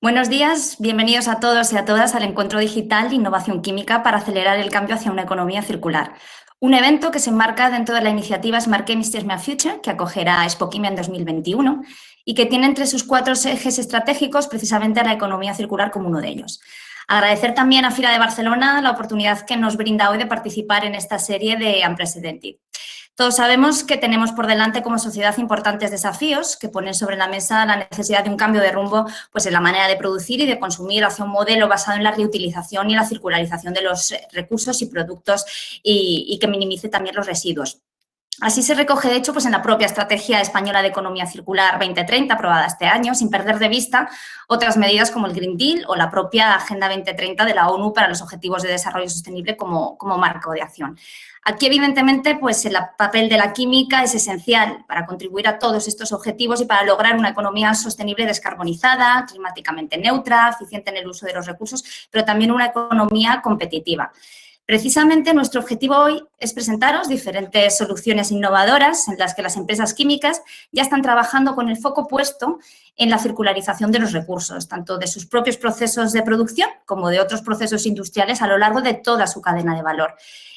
Buenos días, bienvenidos a todos y a todas al Encuentro Digital de Innovación Química para acelerar el cambio hacia una economía circular. Un evento que se enmarca dentro de la iniciativa Smart Chemistry Smart Future, que acogerá Expoquímica en 2021 y que tiene entre sus 4 ejes estratégicos precisamente a la economía circular como uno de ellos. Agradecer también a FIRA de Barcelona la oportunidad que nos brinda hoy de participar en esta serie de Unprecedented. Todos sabemos que tenemos por delante como sociedad importantes desafíos que ponen sobre la mesa la necesidad de un cambio de rumbo pues, en la manera de producir y de consumir hacia un modelo basado en la reutilización y la circularización de los recursos y productos y que minimice también los residuos. Así se recoge, de hecho, pues en la propia Estrategia Española de Economía Circular 2030, aprobada este año, sin perder de vista otras medidas como el Green Deal o la propia Agenda 2030 de la ONU para los Objetivos de Desarrollo Sostenible como marco de acción. Aquí, evidentemente, pues el papel de la química es esencial para contribuir a todos estos objetivos y para lograr una economía sostenible descarbonizada, climáticamente neutra, eficiente en el uso de los recursos, pero también una economía competitiva. Precisamente nuestro objetivo hoy es presentaros diferentes soluciones innovadoras en las que las empresas químicas ya están trabajando con el foco puesto en la circularización de los recursos, tanto de sus propios procesos de producción como de otros procesos industriales a lo largo de toda su cadena de valor.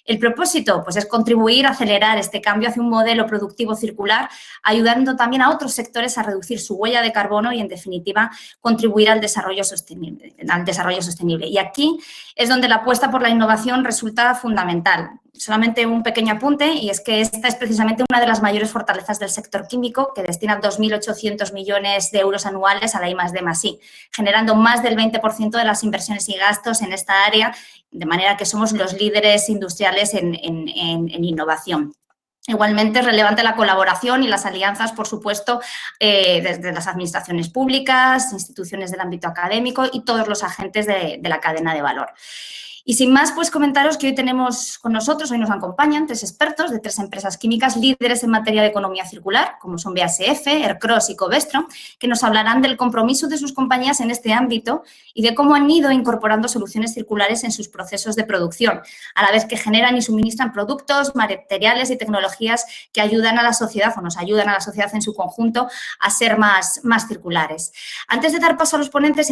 El propósito pues, es contribuir a acelerar este cambio hacia un modelo productivo circular, ayudando también a otros sectores a reducir su huella de carbono y, en definitiva, contribuir al desarrollo sostenible. Y aquí es donde la apuesta por la innovación resulta fundamental. Solamente un pequeño apunte, y es que esta es precisamente una de las mayores fortalezas del sector químico, que destina 2.800 millones de euros anuales a la I+D+I, generando más del 20% de las inversiones y gastos en esta área, de manera que somos los líderes industriales en innovación. Igualmente es relevante la colaboración y las alianzas, por supuesto, desde las administraciones públicas, instituciones del ámbito académico y todos los agentes de la cadena de valor. Y sin más, pues comentaros que hoy tenemos con nosotros, hoy nos acompañan 3 expertos de 3 empresas químicas líderes en materia de economía circular, como son BASF, Ercros y Covestro, que nos hablarán del compromiso de sus compañías en este ámbito y de cómo han ido incorporando soluciones circulares en sus procesos de producción, a la vez que generan y suministran productos, materiales y tecnologías que ayudan a la sociedad o nos ayudan a la sociedad en su conjunto a ser más circulares. Antes de dar paso a los ponentes,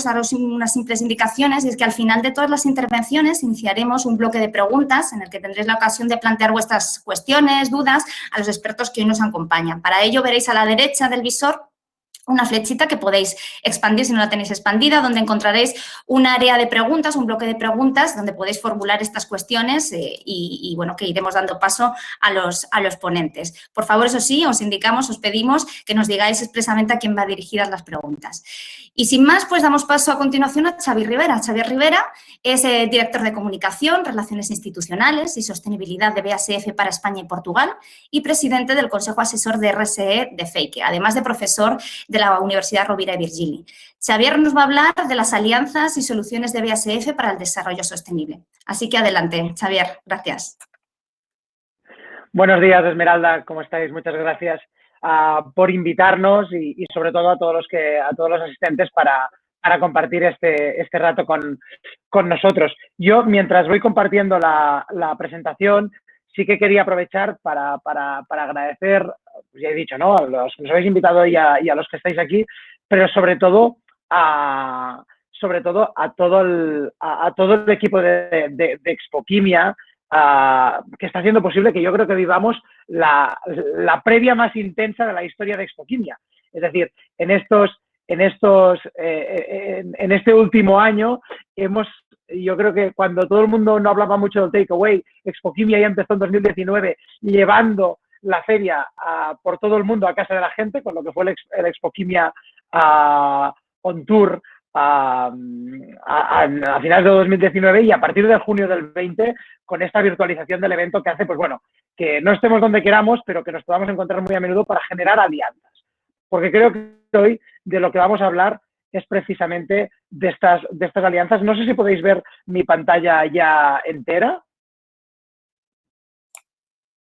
daros unas simples indicaciones, y es que al final de todas las intervenciones iniciaremos un bloque de preguntas en el que tendréis la ocasión de plantear vuestras cuestiones, dudas a los expertos que hoy nos acompañan. Para ello veréis a la derecha del visor una flechita que podéis expandir si no la tenéis expandida, donde encontraréis un área de preguntas, un bloque de preguntas donde podéis formular estas cuestiones y bueno, que iremos dando paso a los ponentes. Por favor, eso sí, os pedimos que nos digáis expresamente a quién va dirigidas las preguntas. Y sin más, pues damos paso a continuación a Xavier Rivera. Xavier Rivera es director de Comunicación, Relaciones Institucionales y Sostenibilidad de BASF para España y Portugal y presidente del Consejo Asesor de RSE de Feke, además de profesor de la Universidad Rovira i Virgili. Xavier nos va a hablar de las alianzas y soluciones de BASF para el desarrollo sostenible. Así que adelante, Xavier. Gracias. Buenos días, Esmeralda. ¿Cómo estáis? Muchas gracias por invitarnos y sobre todo a todos los asistentes para compartir este rato con nosotros. Yo, mientras voy compartiendo la presentación, sí que quería aprovechar para agradecer, pues ya he dicho, ¿no?, a los que nos habéis invitado y a los que estáis aquí, pero sobre todo a todo el equipo de Expoquímica, que está haciendo posible que yo creo que vivamos la previa más intensa de la historia de Expoquímica. Es decir, en este último año yo creo que cuando todo el mundo no hablaba mucho del takeaway, Expoquímica ya empezó en 2019 llevando la feria por todo el mundo a casa de la gente, con lo que fue el Expoquímica on Tour a finales de 2019, y a partir de junio del 20 con esta virtualización del evento que hace, pues bueno, que no estemos donde queramos, pero que nos podamos encontrar muy a menudo para generar alianzas. Porque creo que hoy de lo que vamos a hablar es precisamente de estas alianzas. No sé si podéis ver mi pantalla ya entera.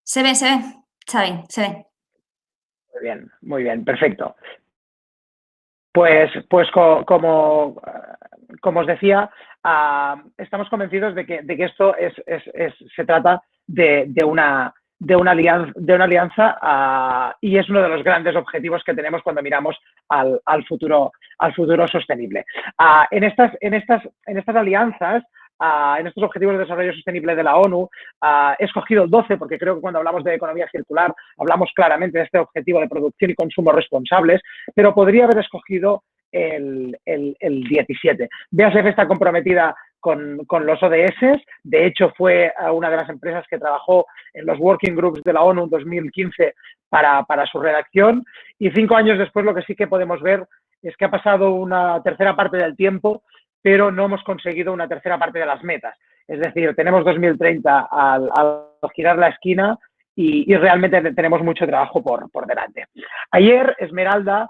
Se ve, Xavi, se ve. Muy bien, perfecto. Pues como os decía, estamos convencidos de que esto se trata de alianza y es uno de los grandes objetivos que tenemos cuando miramos al futuro sostenible. En estas alianzas, en estos objetivos de desarrollo sostenible de la ONU, he escogido 12 porque creo que cuando hablamos de economía circular hablamos claramente de este objetivo de producción y consumo responsables, pero podría haber escogido el 17. BASF está comprometida con los ODS. De hecho, fue una de las empresas que trabajó en los working groups de la ONU en 2015 para su redacción. Y 5 años después lo que sí que podemos ver es que ha pasado una tercera parte del tiempo, pero no hemos conseguido una tercera parte de las metas. Es decir, tenemos 2030 al girar la esquina y realmente tenemos mucho trabajo por delante. Ayer, Esmeralda,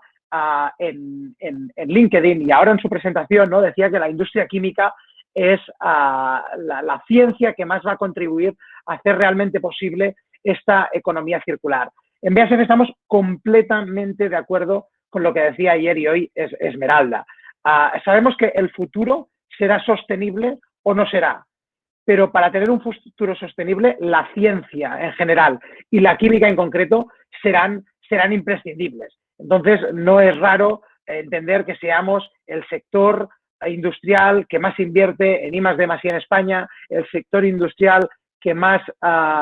en LinkedIn y ahora en su presentación, ¿no?, decía que la industria química es la ciencia que más va a contribuir a hacer realmente posible esta economía circular. En BASF estamos completamente de acuerdo con lo que decía ayer y hoy Esmeralda. Sabemos que el futuro será sostenible o no será, pero para tener un futuro sostenible, la ciencia en general y la química en concreto serán imprescindibles. Entonces, no es raro entender que seamos el sector industrial que más invierte en I+D+I en España, el sector industrial que más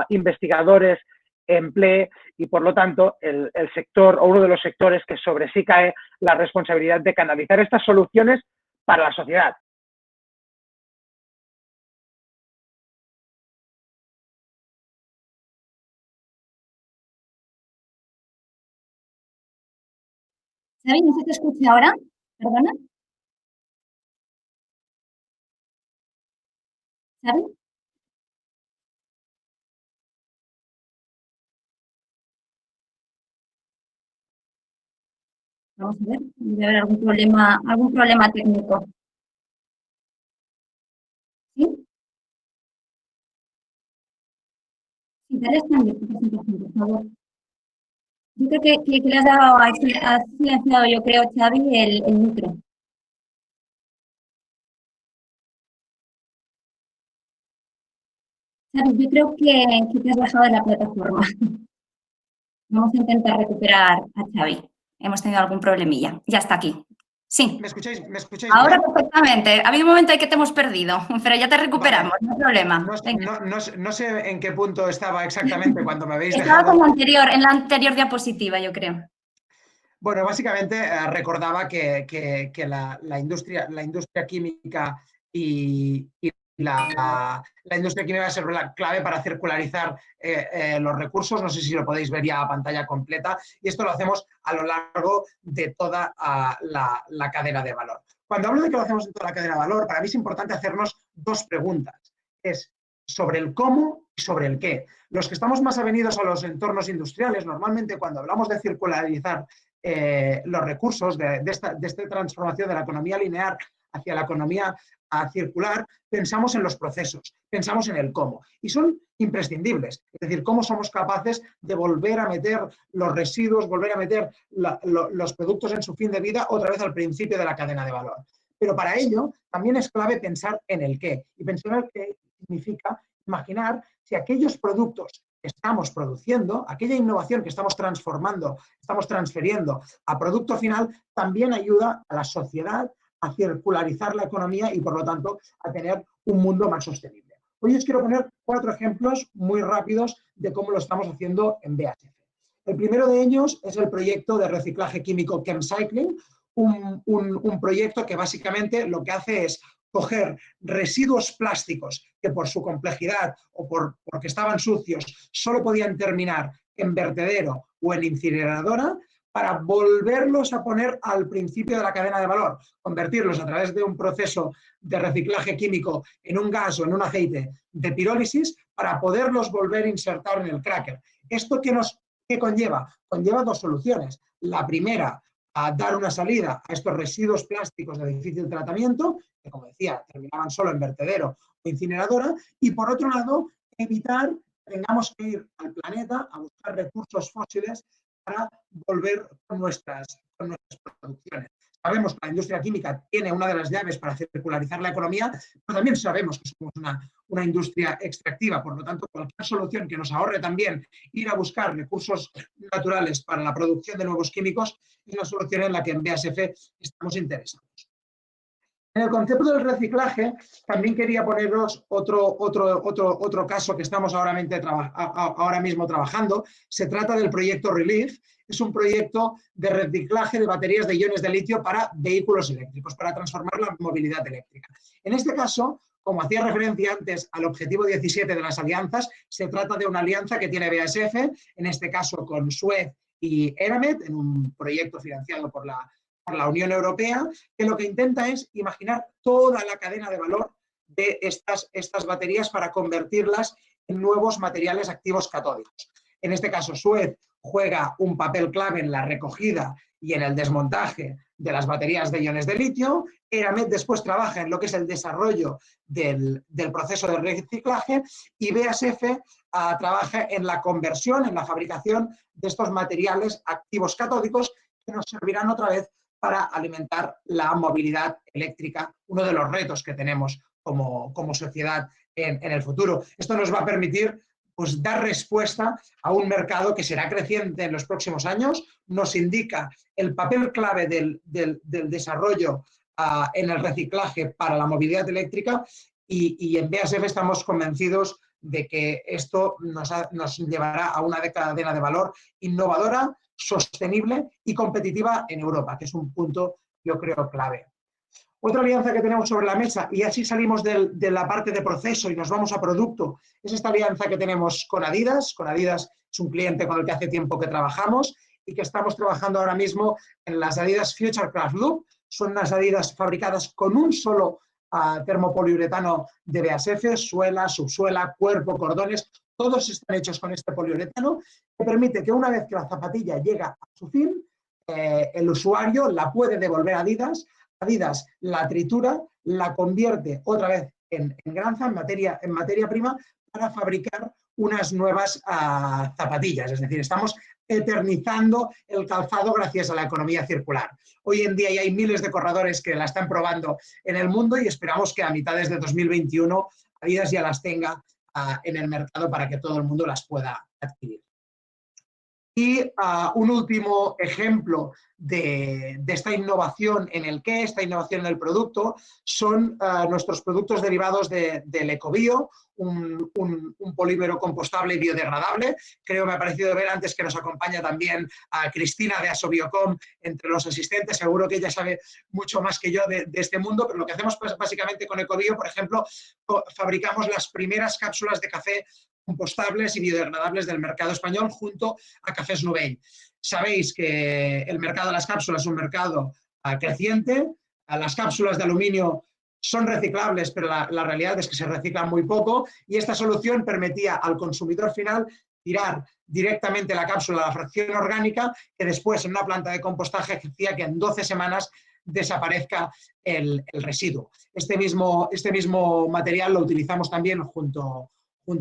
investigadores emplee y, por lo tanto, el sector o uno de los sectores que sobre sí cae la responsabilidad de canalizar estas soluciones para la sociedad. ¿Xavi, no se te escucha ahora? ¿Perdona? ¿Xavi? Vamos a ver, debe haber algún problema técnico. ¿Sí? Sí, dale expandir tu presentación, por favor. Yo creo que le has dado, has silenciado, yo creo, Xavi, el micro. Xavi, yo creo que te has bajado de la plataforma. Vamos a intentar recuperar a Xavi. Hemos tenido algún problemilla. Ya está aquí. Sí. ¿Me escucháis? Ahora bien? perfectamente. Ha habido un momento ahí que te hemos perdido, pero ya te recuperamos, vale. No hay problema. No sé en qué punto estaba exactamente cuando me habéis Estaba dejado. En la anterior diapositiva, yo creo. Bueno, básicamente recordaba que la industria química y la industria química va a ser la clave para circularizar los recursos. No sé si lo podéis ver ya a pantalla completa. Y esto lo hacemos a lo largo de toda la cadena de valor. Cuando hablo de que lo hacemos en toda la cadena de valor, para mí es importante hacernos dos preguntas. Es sobre el cómo y sobre el qué. Los que estamos más avenidos a los entornos industriales, normalmente cuando hablamos de circularizar los recursos de esta transformación de la economía lineal hacia la economía circular, pensamos en los procesos, pensamos en el cómo. Y son imprescindibles. Es decir, cómo somos capaces de volver a meter los residuos, volver a meter los productos en su fin de vida otra vez al principio de la cadena de valor. Pero para ello también es clave pensar en el qué. Y pensar en el qué significa imaginar si aquellos productos que estamos produciendo, aquella innovación que estamos transformando, estamos transfiriendo a producto final, también ayuda a la sociedad a circularizar la economía y, por lo tanto, a tener un mundo más sostenible. Hoy os quiero poner 4 ejemplos muy rápidos de cómo lo estamos haciendo en BASF. El primero de ellos es el proyecto de reciclaje químico ChemCycling, un proyecto que básicamente lo que hace es coger residuos plásticos que por su complejidad o porque estaban sucios solo podían terminar en vertedero o en incineradora para volverlos a poner al principio de la cadena de valor, convertirlos a través de un proceso de reciclaje químico en un gas o en un aceite de pirólisis para poderlos volver a insertar en el cracker. ¿Esto qué conlleva? Conlleva 2 soluciones. La primera, a dar una salida a estos residuos plásticos de difícil tratamiento, que como decía, terminaban solo en vertedero o incineradora, y por otro lado, evitar que tengamos que ir al planeta a buscar recursos fósiles para volver con nuestras producciones. Sabemos que la industria química tiene una de las llaves para circularizar la economía, pero también sabemos que somos una industria extractiva. Por lo tanto, cualquier solución que nos ahorre también ir a buscar recursos naturales para la producción de nuevos químicos es una solución en la que en BASF estamos interesados. En el concepto del reciclaje, también quería poneros otro caso que estamos ahora mismo trabajando. Se trata del proyecto RELIEF. Es un proyecto de reciclaje de baterías de iones de litio para vehículos eléctricos, para transformar la movilidad eléctrica. En este caso, como hacía referencia antes al objetivo 17 de las alianzas, se trata de una alianza que tiene BASF, en este caso con Suez y Eramet, en un proyecto financiado por la Unión Europea, que lo que intenta es imaginar toda la cadena de valor de estas baterías para convertirlas en nuevos materiales activos catódicos. En este caso, Suez juega un papel clave en la recogida y en el desmontaje de las baterías de iones de litio. Eramet después trabaja en lo que es el desarrollo del proceso de reciclaje y BASF trabaja en la conversión, en la fabricación de estos materiales activos catódicos que nos servirán otra vez para alimentar la movilidad eléctrica, uno de los retos que tenemos como sociedad en el futuro. Esto nos va a permitir pues, dar respuesta a un mercado que será creciente en los próximos años, nos indica el papel clave del desarrollo en el reciclaje para la movilidad eléctrica y en BASF estamos convencidos de que esto nos llevará a una cadena de valor innovadora, sostenible y competitiva en Europa, que es un punto, yo creo, clave. Otra alianza que tenemos sobre la mesa, y así salimos de la parte de proceso y nos vamos a producto, es esta alianza que tenemos con Adidas. Con Adidas es un cliente con el que hace tiempo que trabajamos y que estamos trabajando ahora mismo en las Adidas Futurecraft Loop. Son unas Adidas fabricadas con un solo termopoliuretano de BASF, suela, subsuela, cuerpo, cordones, todos están hechos con este poliuretano que permite que una vez que la zapatilla llega a su fin, el usuario la puede devolver a Adidas, Adidas la tritura, la convierte otra vez en granza, en materia prima, para fabricar unas nuevas zapatillas. Es decir, estamos eternizando el calzado gracias a la economía circular. Hoy en día ya hay miles de corredores que la están probando en el mundo y esperamos que a mitades de 2021 Adidas ya las tenga en el mercado para que todo el mundo las pueda adquirir. Y un último ejemplo de esta innovación en el qué, esta innovación en el producto, son nuestros productos derivados del Ecobio, un polímero compostable y biodegradable. Creo me ha parecido ver antes que nos acompaña también a Cristina de Asobiocom entre los asistentes. Seguro que ella sabe mucho más que yo de este mundo, pero lo que hacemos pues, básicamente con Ecobio, por ejemplo, fabricamos las primeras cápsulas de café compostables y biodegradables del mercado español junto a Cafés Nubell. Sabéis que el mercado de las cápsulas es un mercado creciente. Las cápsulas de aluminio son reciclables, pero la realidad es que se reciclan muy poco y esta solución permitía al consumidor final tirar directamente la cápsula a la fracción orgánica que después en una planta de compostaje hacía que en 12 semanas desaparezca el residuo. Este mismo material lo utilizamos también junto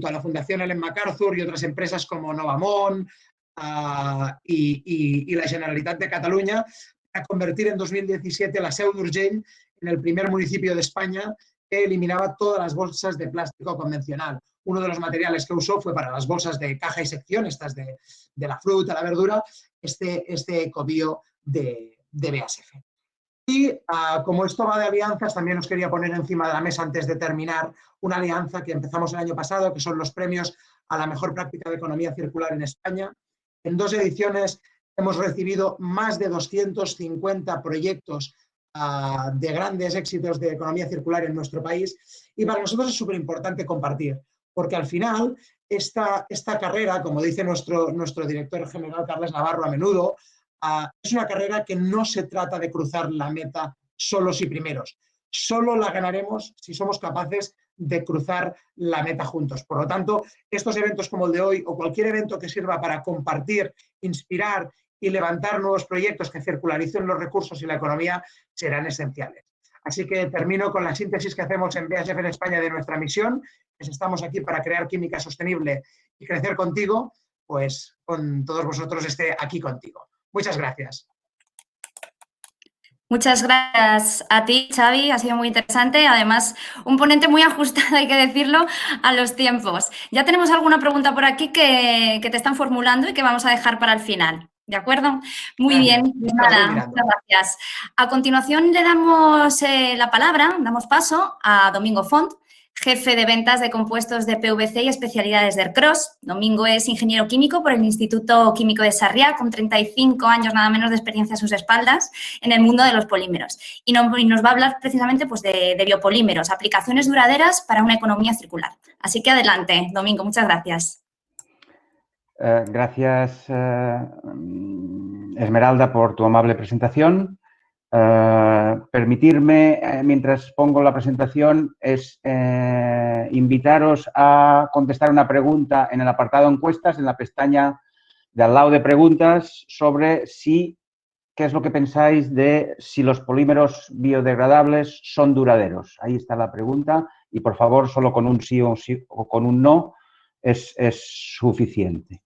a la Fundación Ellen MacArthur y otras empresas como Novamont y la Generalitat de Cataluña, para convertir en 2017 la Seu d'Urgell en el primer municipio de España que eliminaba todas las bolsas de plástico convencional. Uno de los materiales que usó fue para las bolsas de caja y sección, estas de la fruta, la verdura, este Ecobio de BASF. Y como esto va de alianzas, también os quería poner encima de la mesa antes de terminar una alianza que empezamos el año pasado, que son los premios a la mejor práctica de economía circular en España. En 2 ediciones hemos recibido más de 250 proyectos de grandes éxitos de economía circular en nuestro país y para nosotros es súper importante compartir, porque al final esta carrera, como dice nuestro director general Carles Navarro a menudo, es una carrera que no se trata de cruzar la meta solos y primeros. Solo la ganaremos si somos capaces de cruzar la meta juntos. Por lo tanto, estos eventos como el de hoy o cualquier evento que sirva para compartir, inspirar y levantar nuevos proyectos que circularicen los recursos y la economía serán esenciales. Así que termino con la síntesis que hacemos en BASF en España de nuestra misión, que si estamos aquí para crear química sostenible y crecer contigo, pues con todos vosotros esté aquí contigo. Muchas gracias. Muchas gracias a ti, Xavi, ha sido muy interesante. Además, un ponente muy ajustado, hay que decirlo, a los tiempos. Ya tenemos alguna pregunta por aquí que te están formulando y que vamos a dejar para el final. ¿De acuerdo? Muy Gracias. bien, pues Las voy nada, mirando. muchas gracias. A continuación le damos la palabra, damos paso a Domingo Font, jefe de ventas de compuestos de PVC y especialidades de Ercros. Domingo es ingeniero químico por el Instituto Químico de Sarriá, con 35 años nada menos de experiencia a sus espaldas en el mundo de los polímeros. Y nos va a hablar precisamente pues, de biopolímeros, aplicaciones duraderas para una economía circular. Así que adelante, Domingo, muchas gracias. Gracias, Esmeralda, por tu amable presentación. Permitirme, mientras pongo la presentación, es invitaros a contestar una pregunta en el apartado encuestas, en la pestaña de al lado de preguntas, sobre qué es lo que pensáis de si los polímeros biodegradables son duraderos. Ahí está la pregunta y, por favor, solo con un sí o con un no es suficiente.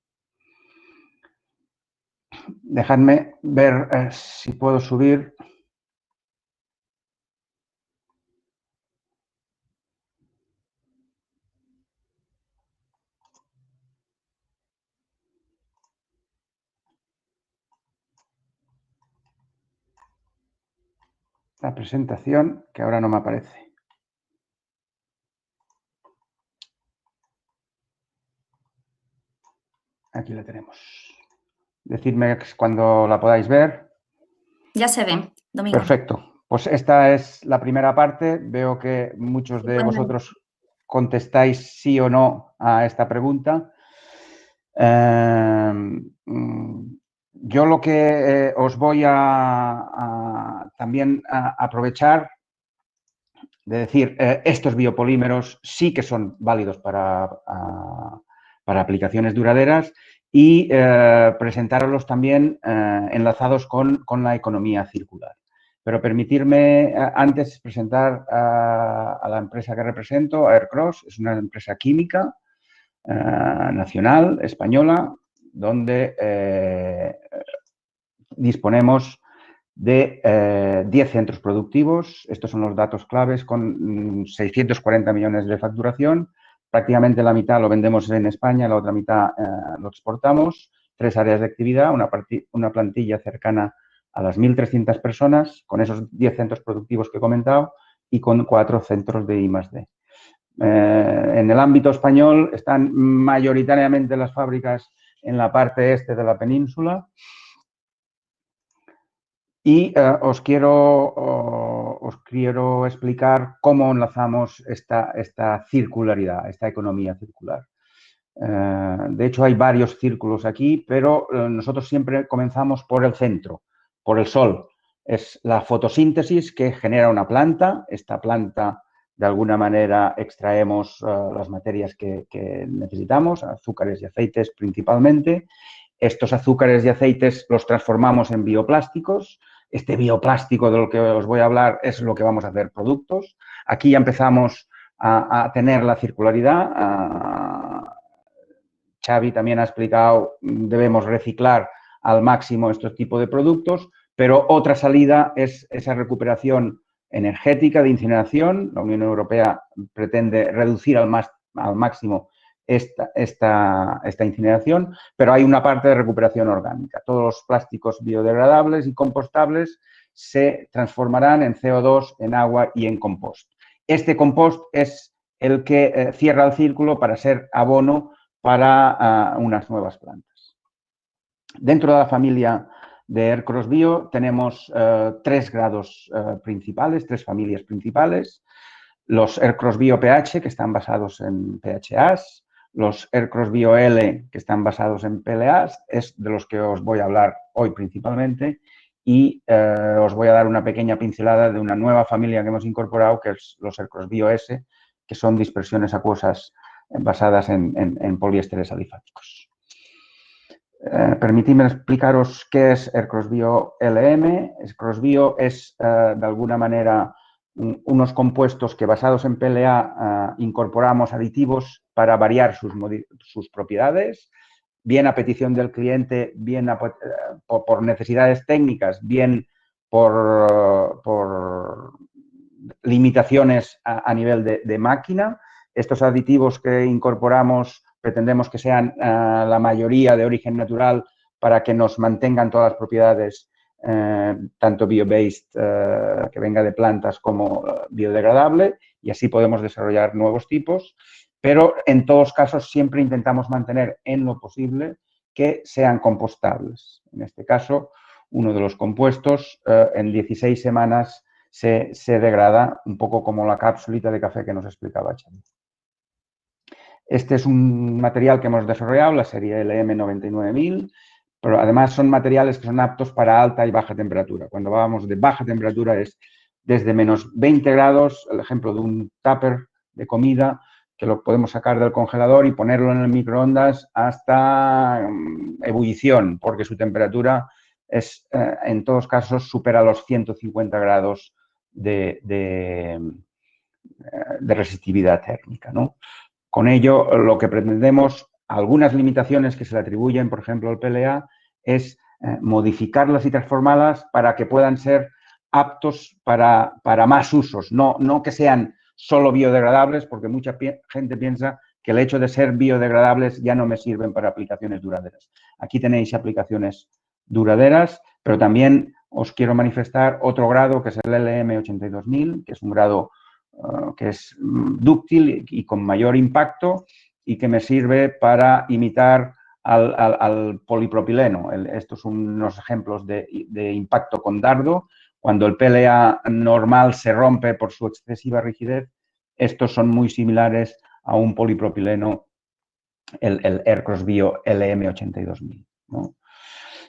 Dejadme ver si puedo subir. La presentación, que ahora no me aparece. Aquí la tenemos. Decidme cuando la podáis ver. Ya se ve, Domingo. Perfecto. Pues esta es la primera parte. Veo que muchos de vosotros contestáis sí o no a esta pregunta. Yo lo que os voy también a aprovechar de decir, estos biopolímeros sí que son válidos para aplicaciones duraderas y presentarlos también enlazados con la economía circular. Pero permitirme antes presentar a la empresa que represento, a Ercros. Es una empresa química nacional, española, donde disponemos de 10 centros productivos. Estos son los datos claves, con 640 millones de facturación. Prácticamente la mitad lo vendemos en España, la otra mitad lo exportamos. 3 áreas de actividad, una plantilla cercana a las 1.300 personas, con esos 10 centros productivos que he comentado y con 4 centros de I+D. En el ámbito español están mayoritariamente las fábricas en la parte este de la península. Y os quiero explicar cómo enlazamos esta circularidad, esta economía circular. De hecho, hay varios círculos aquí, pero nosotros siempre comenzamos por el centro, por el sol. Es la fotosíntesis que genera una planta. Esta planta, de alguna manera, extraemos las materias que necesitamos, azúcares y aceites principalmente. Estos azúcares y aceites los transformamos en bioplásticos. Este bioplástico de lo que os voy a hablar es lo que vamos a hacer productos. Aquí ya empezamos a tener la circularidad. Xavi también ha explicado, debemos reciclar al máximo estos tipos de productos, pero otra salida es esa recuperación energética de incineración. La Unión Europea pretende reducir al máximo esta incineración, pero hay una parte de recuperación orgánica. Todos los plásticos biodegradables y compostables se transformarán en CO2, en agua y en compost. Este compost es el que cierra el círculo para ser abono para unas nuevas plantas. Dentro de la familia de Ercros Bio tenemos 3 grados principales, 3 familias principales. Los Ercros Bio PH, que están basados en PHAs, los Ercros Bio L, que están basados en PLAs, es de los que os voy a hablar hoy principalmente, y os voy a dar una pequeña pincelada de una nueva familia que hemos incorporado, que es los Ercros Bio S, que son dispersiones acuosas basadas en poliésteres alifáticos. Permitidme explicaros qué es Ercros Bio LM. Ercros Bio es, de alguna manera, unos compuestos que, basados en PLA, incorporamos aditivos para variar sus propiedades, bien a petición del cliente, bien por necesidades técnicas, bien por limitaciones a nivel de máquina. Estos aditivos que incorporamos pretendemos que sean la mayoría de origen natural para que nos mantengan todas las propiedades, tanto bio-based, que venga de plantas, como biodegradable, y así podemos desarrollar nuevos tipos. Pero en todos casos siempre intentamos mantener en lo posible que sean compostables. En este caso, uno de los compuestos en 16 semanas se degrada, un poco como la cápsulita de café que nos explicaba Xavi. Este es un material que hemos desarrollado, la serie LM99000, pero además son materiales que son aptos para alta y baja temperatura. Cuando hablamos de baja temperatura es desde menos 20 grados, el ejemplo de un tupper de comida, que lo podemos sacar del congelador y ponerlo en el microondas hasta ebullición, porque su temperatura es, en todos casos, supera los 150 grados de resistividad térmica, ¿no? Con ello, lo que pretendemos, algunas limitaciones que se le atribuyen, por ejemplo, al PLA, es modificarlas y transformarlas para que puedan ser aptos para más usos, no que sean solo biodegradables, porque mucha gente piensa que el hecho de ser biodegradables ya no me sirven para aplicaciones duraderas. Aquí tenéis aplicaciones duraderas, pero también os quiero manifestar otro grado, que es el LM82000, que es un grado que es dúctil y con mayor impacto y que me sirve para imitar al polipropileno. Estos son unos ejemplos de impacto con dardo. Cuando el PLA normal se rompe por su excesiva rigidez, estos son muy similares a un polipropileno, el Aircross Bio LM82000, ¿no?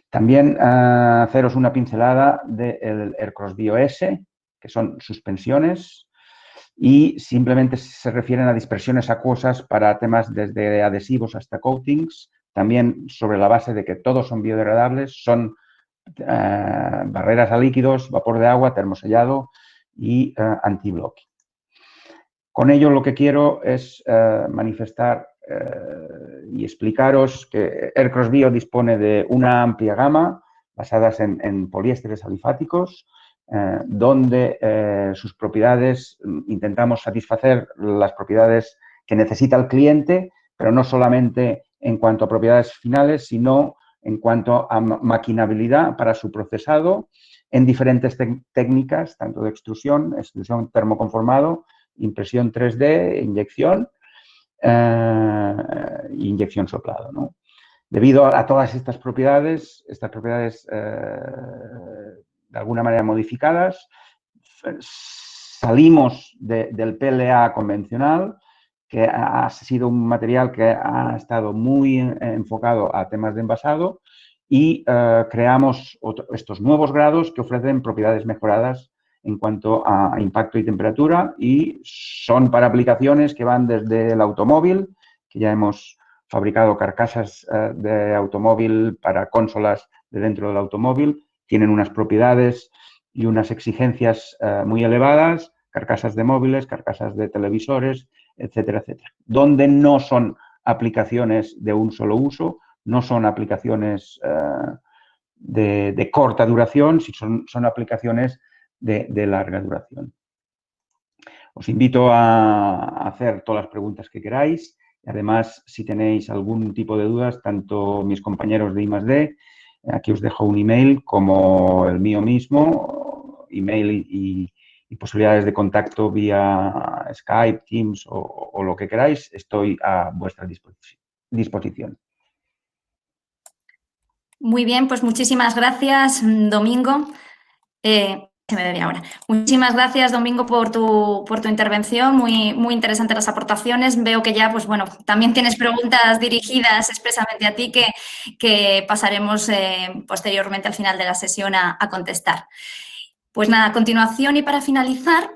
También haceros una pincelada del Aircross Bio S, que son suspensiones y simplemente se refieren a dispersiones acuosas para temas desde adhesivos hasta coatings, también sobre la base de que todos son biodegradables, son barreras a líquidos, vapor de agua, termosellado y antibloque. Con ello lo que quiero es manifestar y explicaros que Aircross Bio dispone de una amplia gama basadas en poliésteres alifáticos, donde sus propiedades, intentamos satisfacer las propiedades que necesita el cliente, pero no solamente en cuanto a propiedades finales, sino en cuanto a maquinabilidad para su procesado en diferentes técnicas, tanto de extrusión termoconformado, impresión 3D, inyección e inyección soplado, ¿no? Debido a todas estas propiedades de alguna manera modificadas, salimos del PLA convencional, que ha sido un material que ha estado muy enfocado a temas de envasado, y creamos estos nuevos grados que ofrecen propiedades mejoradas en cuanto a impacto y temperatura, y son para aplicaciones que van desde el automóvil, que ya hemos fabricado carcasas de automóvil para consolas de dentro del automóvil, tienen unas propiedades y unas exigencias muy elevadas, carcasas de móviles, carcasas de televisores, etcétera, etcétera. Donde no son aplicaciones de un solo uso, no son aplicaciones de corta duración, sino son aplicaciones de larga duración. Os invito a hacer todas las preguntas que queráis. Además, si tenéis algún tipo de dudas, tanto mis compañeros de I+D, aquí os dejo un email, como el mío mismo, email y posibilidades de contacto vía Skype, Teams o lo que queráis, estoy a vuestra disposición. Muy bien, pues muchísimas gracias, Domingo. Se me debe ahora. Muchísimas gracias, Domingo, por tu intervención. Muy interesantes las aportaciones. Veo que ya, pues bueno, también tienes preguntas dirigidas expresamente a ti que pasaremos posteriormente al final de la sesión a contestar. Pues nada, a continuación y para finalizar,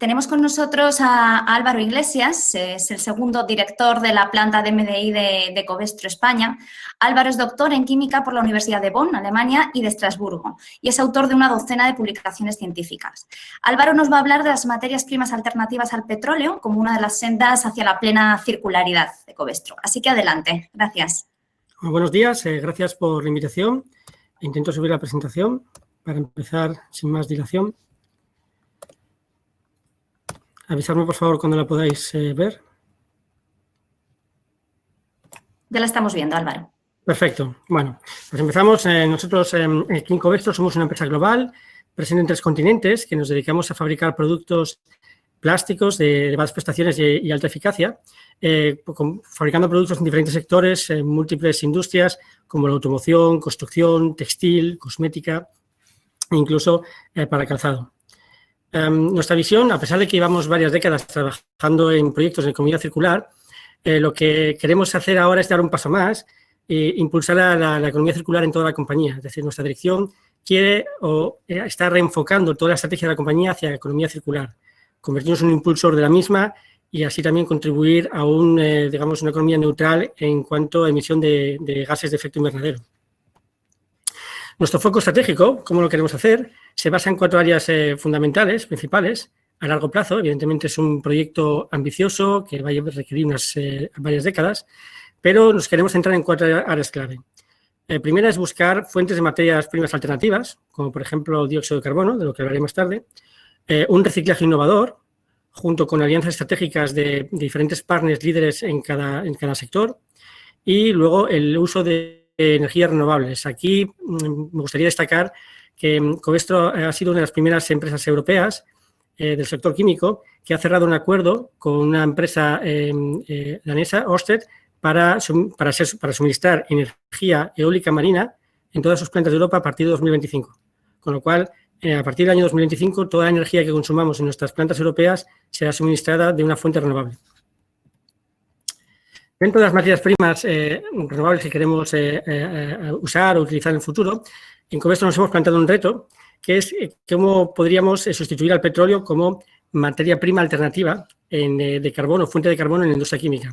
tenemos con nosotros a Álvaro Iglesias, es el segundo director de la planta de MDI de Covestro, España. Álvaro es doctor en química por la Universidad de Bonn, Alemania, y de Estrasburgo, y es autor de una docena de publicaciones científicas. Álvaro nos va a hablar de las materias primas alternativas al petróleo como una de las sendas hacia la plena circularidad de Covestro. Así que adelante. Gracias. Muy buenos días, gracias por la invitación. Intento subir la presentación para empezar sin más dilación. Avisadme, por favor, cuando la podáis ver. Ya la estamos viendo, Álvaro. Perfecto. Bueno, pues empezamos. Nosotros aquí en Covestro somos una empresa global, presente en 3 continentes, que nos dedicamos a fabricar productos plásticos de elevadas prestaciones y alta eficacia, fabricando productos en diferentes sectores, en múltiples industrias, como la automoción, construcción, textil, cosmética e incluso para calzado. Nuestra visión, a pesar de que llevamos varias décadas trabajando en proyectos de economía circular, lo que queremos hacer ahora es dar un paso más e impulsar la economía circular en toda la compañía. Es decir, nuestra dirección quiere o está reenfocando toda la estrategia de la compañía hacia la economía circular, convertirnos en un impulsor de la misma y así también contribuir a digamos, una economía neutral en cuanto a emisión de gases de efecto invernadero. Nuestro foco estratégico, ¿cómo lo queremos hacer? Se basa en 4 áreas fundamentales, principales. A largo plazo, evidentemente, es un proyecto ambicioso que va a requerir varias décadas, pero nos queremos centrar en 4 áreas clave. Primera es buscar fuentes de materias primas alternativas, como por ejemplo el dióxido de carbono, de lo que hablaré más tarde, un reciclaje innovador, junto con alianzas estratégicas de diferentes partners líderes en cada sector, y luego el uso de energías renovables. Aquí me gustaría destacar que Covestro ha sido una de las primeras empresas europeas del sector químico que ha cerrado un acuerdo con una empresa danesa, Ørsted, para suministrar energía eólica marina en todas sus plantas de Europa a partir de 2025. Con lo cual, a partir del año 2025, toda la energía que consumamos en nuestras plantas europeas será suministrada de una fuente renovable. Dentro de las materias primas renovables que queremos usar o utilizar en el futuro, en Covestro nos hemos planteado un reto, que es cómo podríamos sustituir al petróleo como materia prima alternativa de carbono, fuente de carbono en la industria química.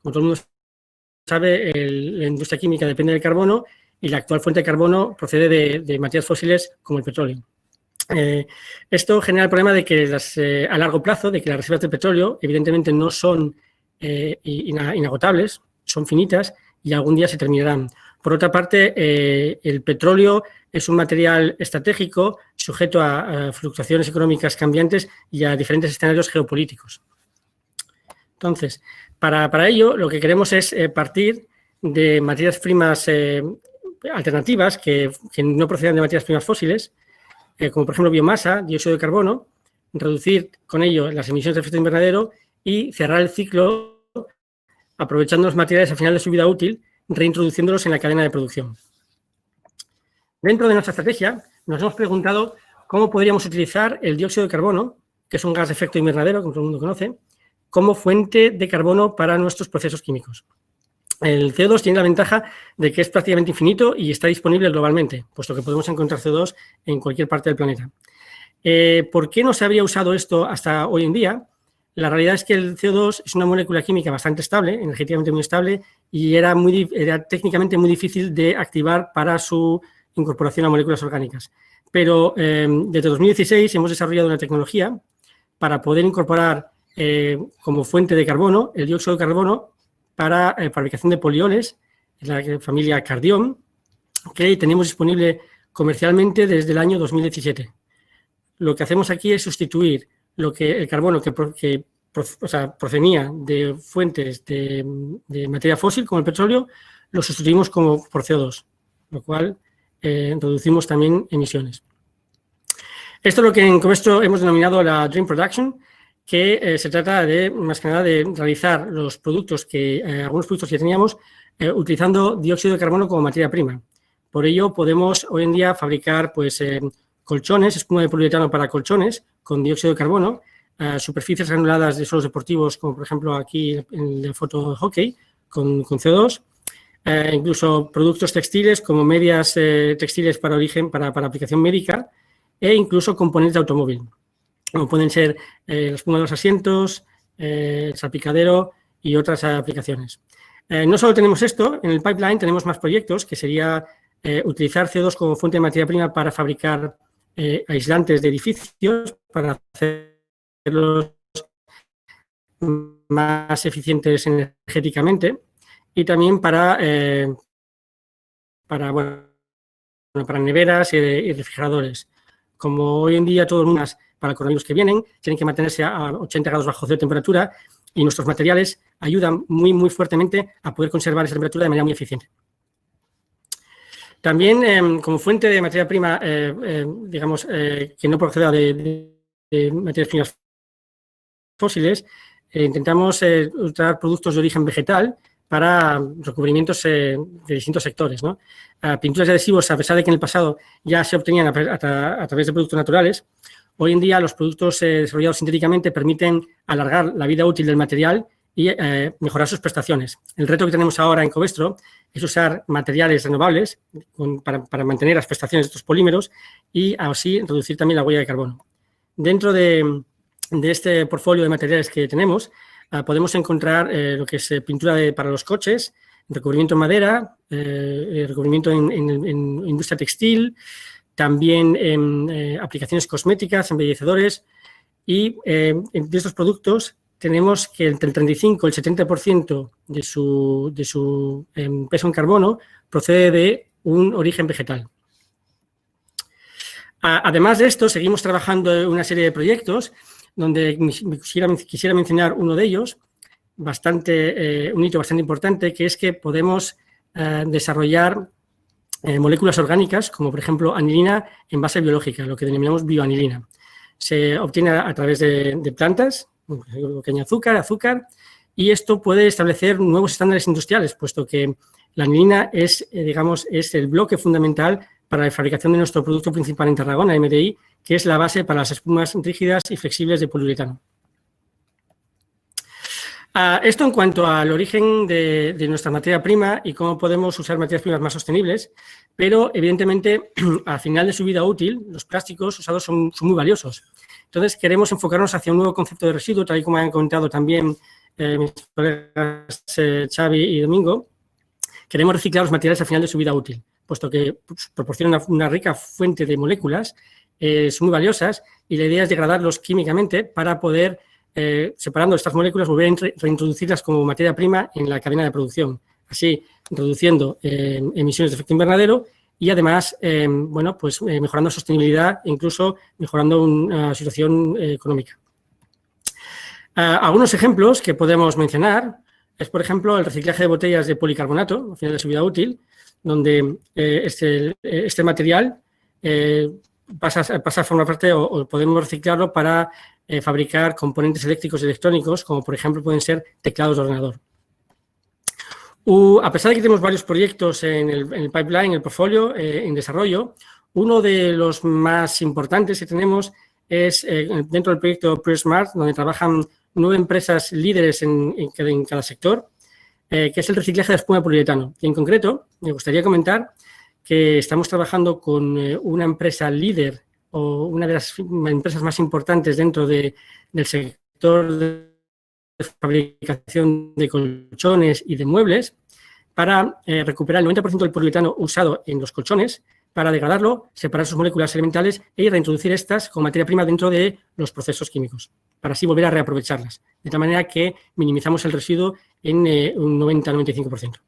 Como todo el mundo sabe, la industria química depende del carbono y la actual fuente de carbono procede de materias fósiles como el petróleo. Esto genera el problema de que a largo plazo, de que las reservas de petróleo evidentemente no son inagotables, son finitas y algún día se terminarán. Por otra parte, el petróleo es un material estratégico sujeto a fluctuaciones económicas cambiantes y a diferentes escenarios geopolíticos. Entonces, para ello, lo que queremos es partir de materias primas alternativas que no procedan de materias primas fósiles, como por ejemplo biomasa, dióxido de carbono, reducir con ello las emisiones de efecto invernadero y cerrar el ciclo aprovechando los materiales al final de su vida útil, reintroduciéndolos en la cadena de producción. Dentro de nuestra estrategia, nos hemos preguntado cómo podríamos utilizar el dióxido de carbono, que es un gas de efecto invernadero, como todo el mundo conoce, como fuente de carbono para nuestros procesos químicos. El CO2 tiene la ventaja de que es prácticamente infinito y está disponible globalmente, puesto que podemos encontrar CO2 en cualquier parte del planeta. ¿Por qué no se habría usado esto hasta hoy en día? La realidad es que el CO2 es una molécula química bastante estable, energéticamente muy estable, y era técnicamente muy difícil de activar para su incorporación a moléculas orgánicas. Pero desde 2016 hemos desarrollado una tecnología para poder incorporar como fuente de carbono el dióxido de carbono para fabricación de polioles, en la familia Cardión, que tenemos disponible comercialmente desde el año 2017. Lo que hacemos aquí es sustituir el carbono que provenía de fuentes de materia fósil, como el petróleo, lo sustituimos por CO2, lo cual reducimos también emisiones. Esto es lo que en Covestro hemos denominado la Dream Production, que se trata más que nada de realizar los productos algunos productos que teníamos utilizando dióxido de carbono como materia prima. Por ello, podemos hoy en día fabricar colchones, espuma de poliuretano para colchones con dióxido de carbono, superficies granuladas de suelos deportivos, como por ejemplo aquí en la foto de hockey, con CO2, incluso productos textiles como medias textiles para aplicación médica e incluso componentes de automóvil, como pueden ser la espuma de los asientos, el salpicadero y otras aplicaciones. No solo tenemos esto, en el pipeline tenemos más proyectos, que sería utilizar CO2 como fuente de materia prima para fabricar aislantes de edificios, para hacerlos más eficientes energéticamente y también para neveras y refrigeradores. Como hoy en día todo el mundo para el coronavirus que vienen, tienen que mantenerse a 80 grados bajo cero de temperatura y nuestros materiales ayudan muy fuertemente a poder conservar esa temperatura de manera muy eficiente. También, como fuente de materia prima, digamos, que no proceda de materias primas fósiles, intentamos usar productos de origen vegetal para recubrimientos de distintos sectores, ¿no? Pinturas y adhesivos, a pesar de que en el pasado ya se obtenían a través de productos naturales, hoy en día los productos desarrollados sintéticamente permiten alargar la vida útil del material y mejorar sus prestaciones. El reto que tenemos ahora en Covestro es usar materiales renovables para mantener las prestaciones de estos polímeros y así reducir también la huella de carbono. Dentro de este portfolio de materiales que tenemos, podemos encontrar lo que es pintura para los coches, recubrimiento en madera, recubrimiento en industria textil, también en aplicaciones cosméticas, embellecedores y de estos productos tenemos que entre el 35 y el 70% de su peso en carbono procede de un origen vegetal. Además de esto, seguimos trabajando en una serie de proyectos donde quisiera mencionar uno de ellos, un hito bastante importante, que es que podemos desarrollar moléculas orgánicas, como por ejemplo anilina en base biológica, lo que denominamos bioanilina. Se obtiene a través de plantas, pequeño azúcar, y esto puede establecer nuevos estándares industriales, puesto que la anilina es el bloque fundamental para la fabricación de nuestro producto principal en Tarragona, MDI, que es la base para las espumas rígidas y flexibles de poliuretano. Esto en cuanto al origen de nuestra materia prima y cómo podemos usar materias primas más sostenibles, pero evidentemente al final de su vida útil los plásticos usados son muy valiosos. Entonces queremos enfocarnos hacia un nuevo concepto de residuo, tal y como han comentado también mis colegas Xavi y Domingo. Queremos reciclar los materiales al final de su vida útil, puesto que proporcionan una rica fuente de moléculas, son muy valiosas y la idea es degradarlos químicamente para poder, separando estas moléculas, volver a reintroducirlas como materia prima en la cadena de producción, así reduciendo emisiones de efecto invernadero y además mejorando sostenibilidad e incluso mejorando una situación económica. Algunos ejemplos que podemos mencionar es, por ejemplo, el reciclaje de botellas de policarbonato al final de su vida útil, donde este material pasa a formar parte o podemos reciclarlo para fabricar componentes eléctricos y electrónicos, como por ejemplo pueden ser teclados de ordenador. A pesar de que tenemos varios proyectos en el pipeline, en el portfolio, en desarrollo, uno de los más importantes que tenemos es dentro del proyecto PureSmart, donde trabajan 9 empresas líderes en cada sector, que es el reciclaje de espuma de poliuretano. Y en concreto, me gustaría comentar que estamos trabajando con una empresa líder o una de las empresas más importantes dentro del sector de fabricación de colchones y de muebles para recuperar el 90% del poliuretano usado en los colchones, para degradarlo, separar sus moléculas elementales y reintroducir estas como materia prima dentro de los procesos químicos, para así volver a reaprovecharlas, de tal manera que minimizamos el residuo en un 90-95%.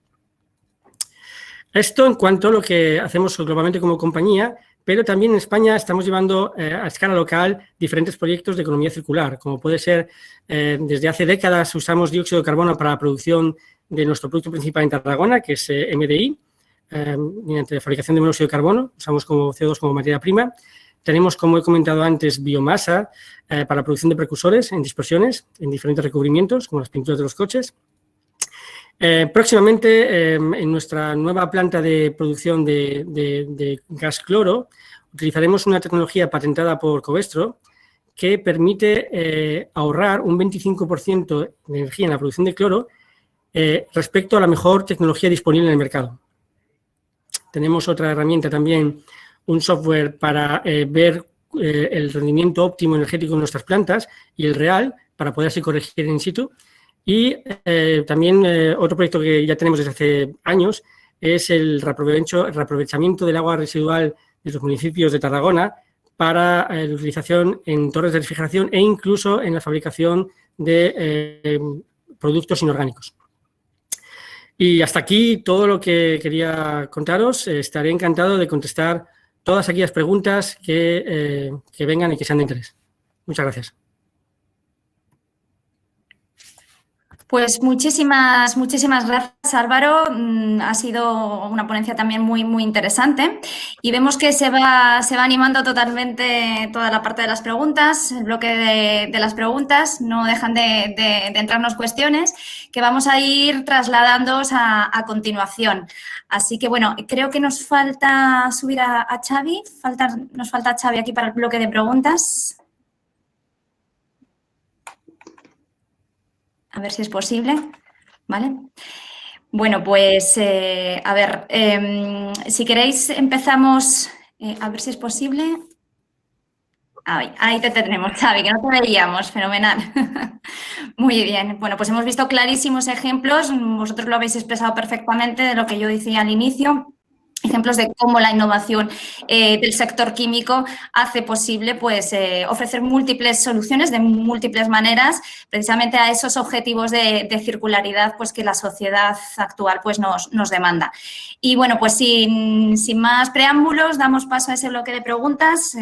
Esto en cuanto a lo que hacemos globalmente como compañía, pero también en España estamos llevando a escala local diferentes proyectos de economía circular, como puede ser, desde hace décadas usamos dióxido de carbono para la producción de nuestro producto principal en Tarragona, que es MDI, mediante la fabricación de monóxido de carbono, usamos como CO2 como materia prima. Tenemos, como he comentado antes, biomasa para la producción de precursores en dispersiones, en diferentes recubrimientos, como las pinturas de los coches. Próximamente, en nuestra nueva planta de producción de gas cloro, utilizaremos una tecnología patentada por Covestro que permite ahorrar un 25% de energía en la producción de cloro respecto a la mejor tecnología disponible en el mercado. Tenemos otra herramienta también, un software para ver el rendimiento óptimo energético de nuestras plantas y el real, para poder así corregir in situ. Y también otro proyecto que ya tenemos desde hace años es el reaprovechamiento del agua residual de los municipios de Tarragona para la utilización en torres de refrigeración e incluso en la fabricación de productos inorgánicos. Y hasta aquí todo lo que quería contaros. Estaré encantado de contestar todas aquellas preguntas que vengan y que sean de interés. Muchas gracias. Pues muchísimas gracias, Álvaro. Ha sido una ponencia también muy interesante y vemos que se va animando totalmente toda la parte de las preguntas, el bloque de las preguntas. No dejan de entrarnos cuestiones que vamos a ir trasladándoos a continuación. Así que, bueno, creo que nos falta subir a Xavi. Nos falta Xavi aquí para el bloque de preguntas. A ver si es posible, ¿vale? Bueno, pues, a ver, si queréis empezamos, a ver si es posible. Ahí te tenemos, Xavi, que no te veíamos, fenomenal. Muy bien, bueno, pues hemos visto clarísimos ejemplos, vosotros lo habéis expresado perfectamente de lo que yo decía al inicio. Ejemplos de cómo la innovación del sector químico hace posible pues, ofrecer múltiples soluciones de múltiples maneras precisamente a esos objetivos de circularidad pues, que la sociedad actual pues, nos demanda. Y bueno, pues sin más preámbulos, damos paso a ese bloque de preguntas.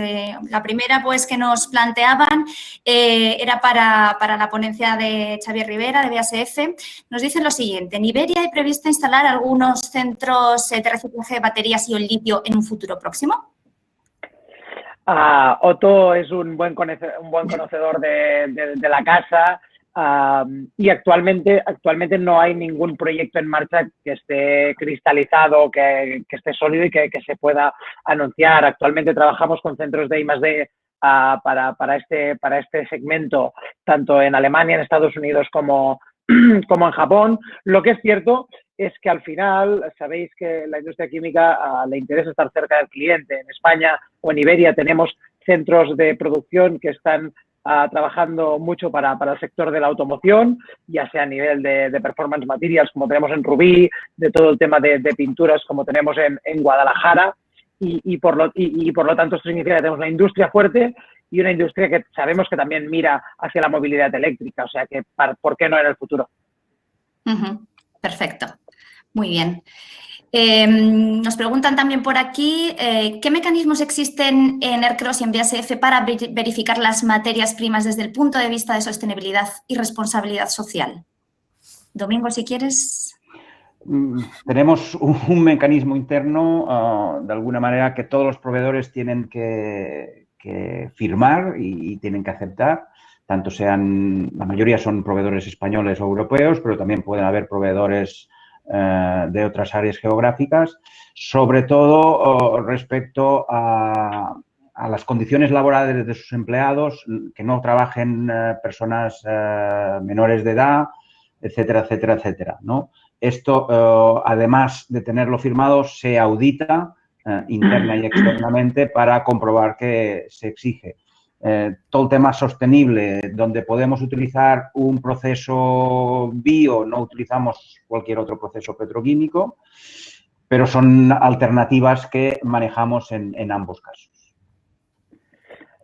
La primera pues, que nos planteaban era para la ponencia de Xavier Rivera, de BASF. Nos dicen lo siguiente: en Iberia hay previsto instalar algunos centros de reciclaje de baterías y el litio en un futuro próximo. Otto es un buen conocedor de la casa y actualmente no hay ningún proyecto en marcha que esté cristalizado, que esté sólido y que se pueda anunciar. Actualmente trabajamos con centros de I+D para este segmento, tanto en Alemania, en Estados Unidos como en Japón. Lo que es cierto es que al final sabéis que la industria química le interesa estar cerca del cliente. En España o en Iberia tenemos centros de producción que están trabajando mucho para el sector de la automoción, ya sea a nivel de performance materials como tenemos en Rubí, de todo el tema de pinturas como tenemos en Guadalajara y por lo tanto esto significa que tenemos una industria fuerte y una industria que sabemos que también mira hacia la movilidad eléctrica, o sea que ¿por qué no en el futuro? Perfecto, muy bien. Nos preguntan también por aquí, ¿qué mecanismos existen en ERCROSS y en BASF para verificar las materias primas desde el punto de vista de sostenibilidad y responsabilidad social? Domingo, si quieres. Tenemos un mecanismo interno, de alguna manera, que todos los proveedores tienen que firmar y tienen que aceptar. Tanto sean, la mayoría son proveedores españoles o europeos, pero también pueden haber proveedores de otras áreas geográficas, sobre todo respecto a las condiciones laborales de sus empleados, que no trabajen personas menores de edad, etcétera, etcétera, etcétera, ¿no? Esto, además de tenerlo firmado, se audita interna y externamente para comprobar que se exige. Todo el tema sostenible, donde podemos utilizar un proceso bio, no utilizamos cualquier otro proceso petroquímico, pero son alternativas que manejamos en ambos casos.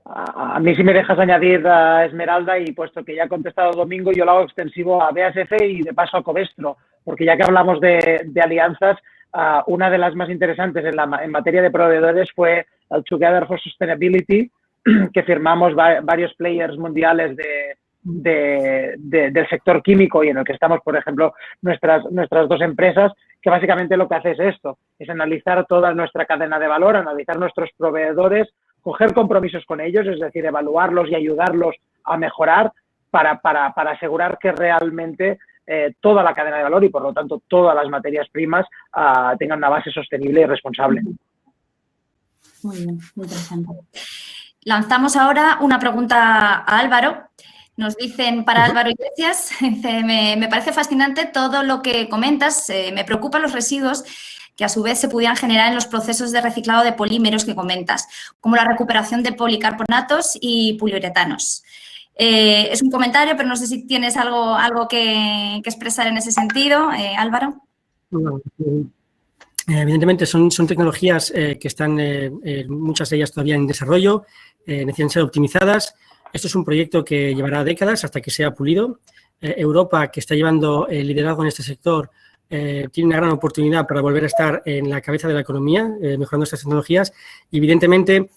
A mí, si me dejas añadir, Esmeralda, y puesto que ya ha contestado Domingo, yo lo hago extensivo a BASF y de paso a Covestro, porque ya que hablamos de alianzas, una de las más interesantes en materia de proveedores fue el Together for Sustainability, que firmamos varios players mundiales del sector químico y en el que estamos, por ejemplo, nuestras dos empresas, que básicamente lo que hace es esto, es analizar toda nuestra cadena de valor, analizar nuestros proveedores, coger compromisos con ellos, es decir, evaluarlos y ayudarlos a mejorar para asegurar que realmente toda la cadena de valor y, por lo tanto, todas las materias primas tengan una base sostenible y responsable. Muy bien, muy interesante. Lanzamos ahora una pregunta a Álvaro. Nos dicen para Álvaro Iglesias, me parece fascinante todo lo que comentas, me preocupan los residuos que a su vez se pudieran generar en los procesos de reciclado de polímeros que comentas, como la recuperación de policarbonatos y poliuretanos. Es un comentario, pero no sé si tienes algo que expresar en ese sentido, Álvaro. Evidentemente son tecnologías que están, muchas de ellas todavía en desarrollo, necesitan ser optimizadas. Esto es un proyecto que llevará décadas hasta que sea pulido. Europa, que está llevando el liderazgo en este sector, tiene una gran oportunidad para volver a estar en la cabeza de la economía, mejorando estas tecnologías. Y, evidentemente,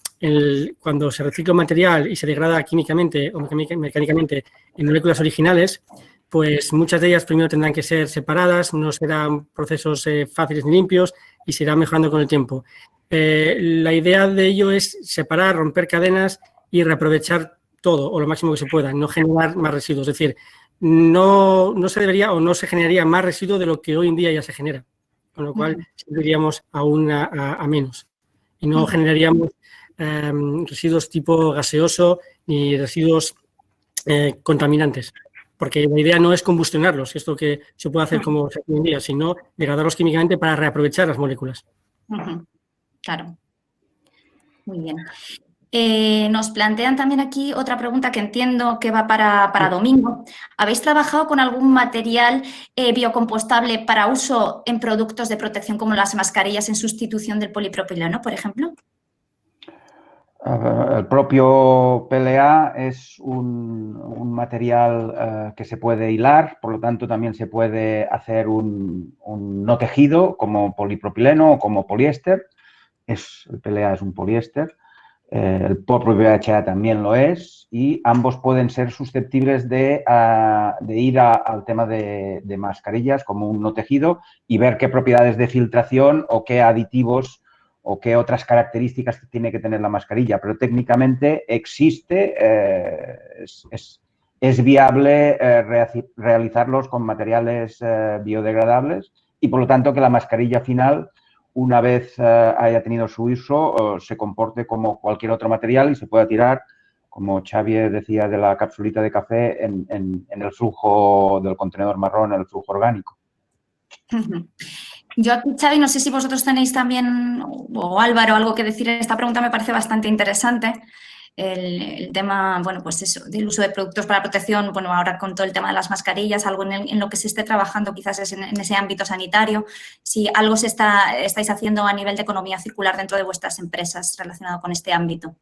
cuando se recicla un material y se degrada químicamente o mecánicamente en moléculas originales, pues muchas de ellas primero tendrán que ser separadas, no serán procesos fáciles ni limpios y se irán mejorando con el tiempo. La idea de ello es separar, romper cadenas y reaprovechar todo o lo máximo que se pueda, no generar más residuos. Es decir, no se debería o no se generaría más residuo de lo que hoy en día ya se genera, con lo cual iríamos aún a menos y no generaríamos residuos tipo gaseoso ni residuos contaminantes, porque la idea no es combustionarlos, esto que se puede hacer como se hace hoy en día, sino degradarlos químicamente para reaprovechar las moléculas. Claro. Muy bien. Nos plantean también aquí otra pregunta que entiendo que va para Domingo. ¿Habéis trabajado con algún material biocompostable para uso en productos de protección como las mascarillas en sustitución del polipropileno, por ejemplo? El propio PLA es un material que se puede hilar, por lo tanto también se puede hacer un no tejido como polipropileno o como poliéster. El PLA es un poliéster. El propio BHA también lo es y ambos pueden ser susceptibles de ir al tema de mascarillas como un no tejido y ver qué propiedades de filtración o qué aditivos o qué otras características tiene que tener la mascarilla. Pero técnicamente existe, es viable realizarlos con materiales biodegradables y por lo tanto que la mascarilla final, una vez haya tenido su uso, se comporte como cualquier otro material y se pueda tirar, como Xavi decía, de la capsulita de café en el flujo del contenedor marrón, en el flujo orgánico. Yo aquí, Xavi, no sé si vosotros tenéis también, o Álvaro, algo que decir. Esta pregunta me parece bastante interesante. El tema, bueno, pues eso, del uso de productos para protección, bueno, ahora con todo el tema de las mascarillas, algo en lo que se esté trabajando quizás es en ese ámbito sanitario, si algo estáis haciendo a nivel de economía circular dentro de vuestras empresas relacionado con este ámbito.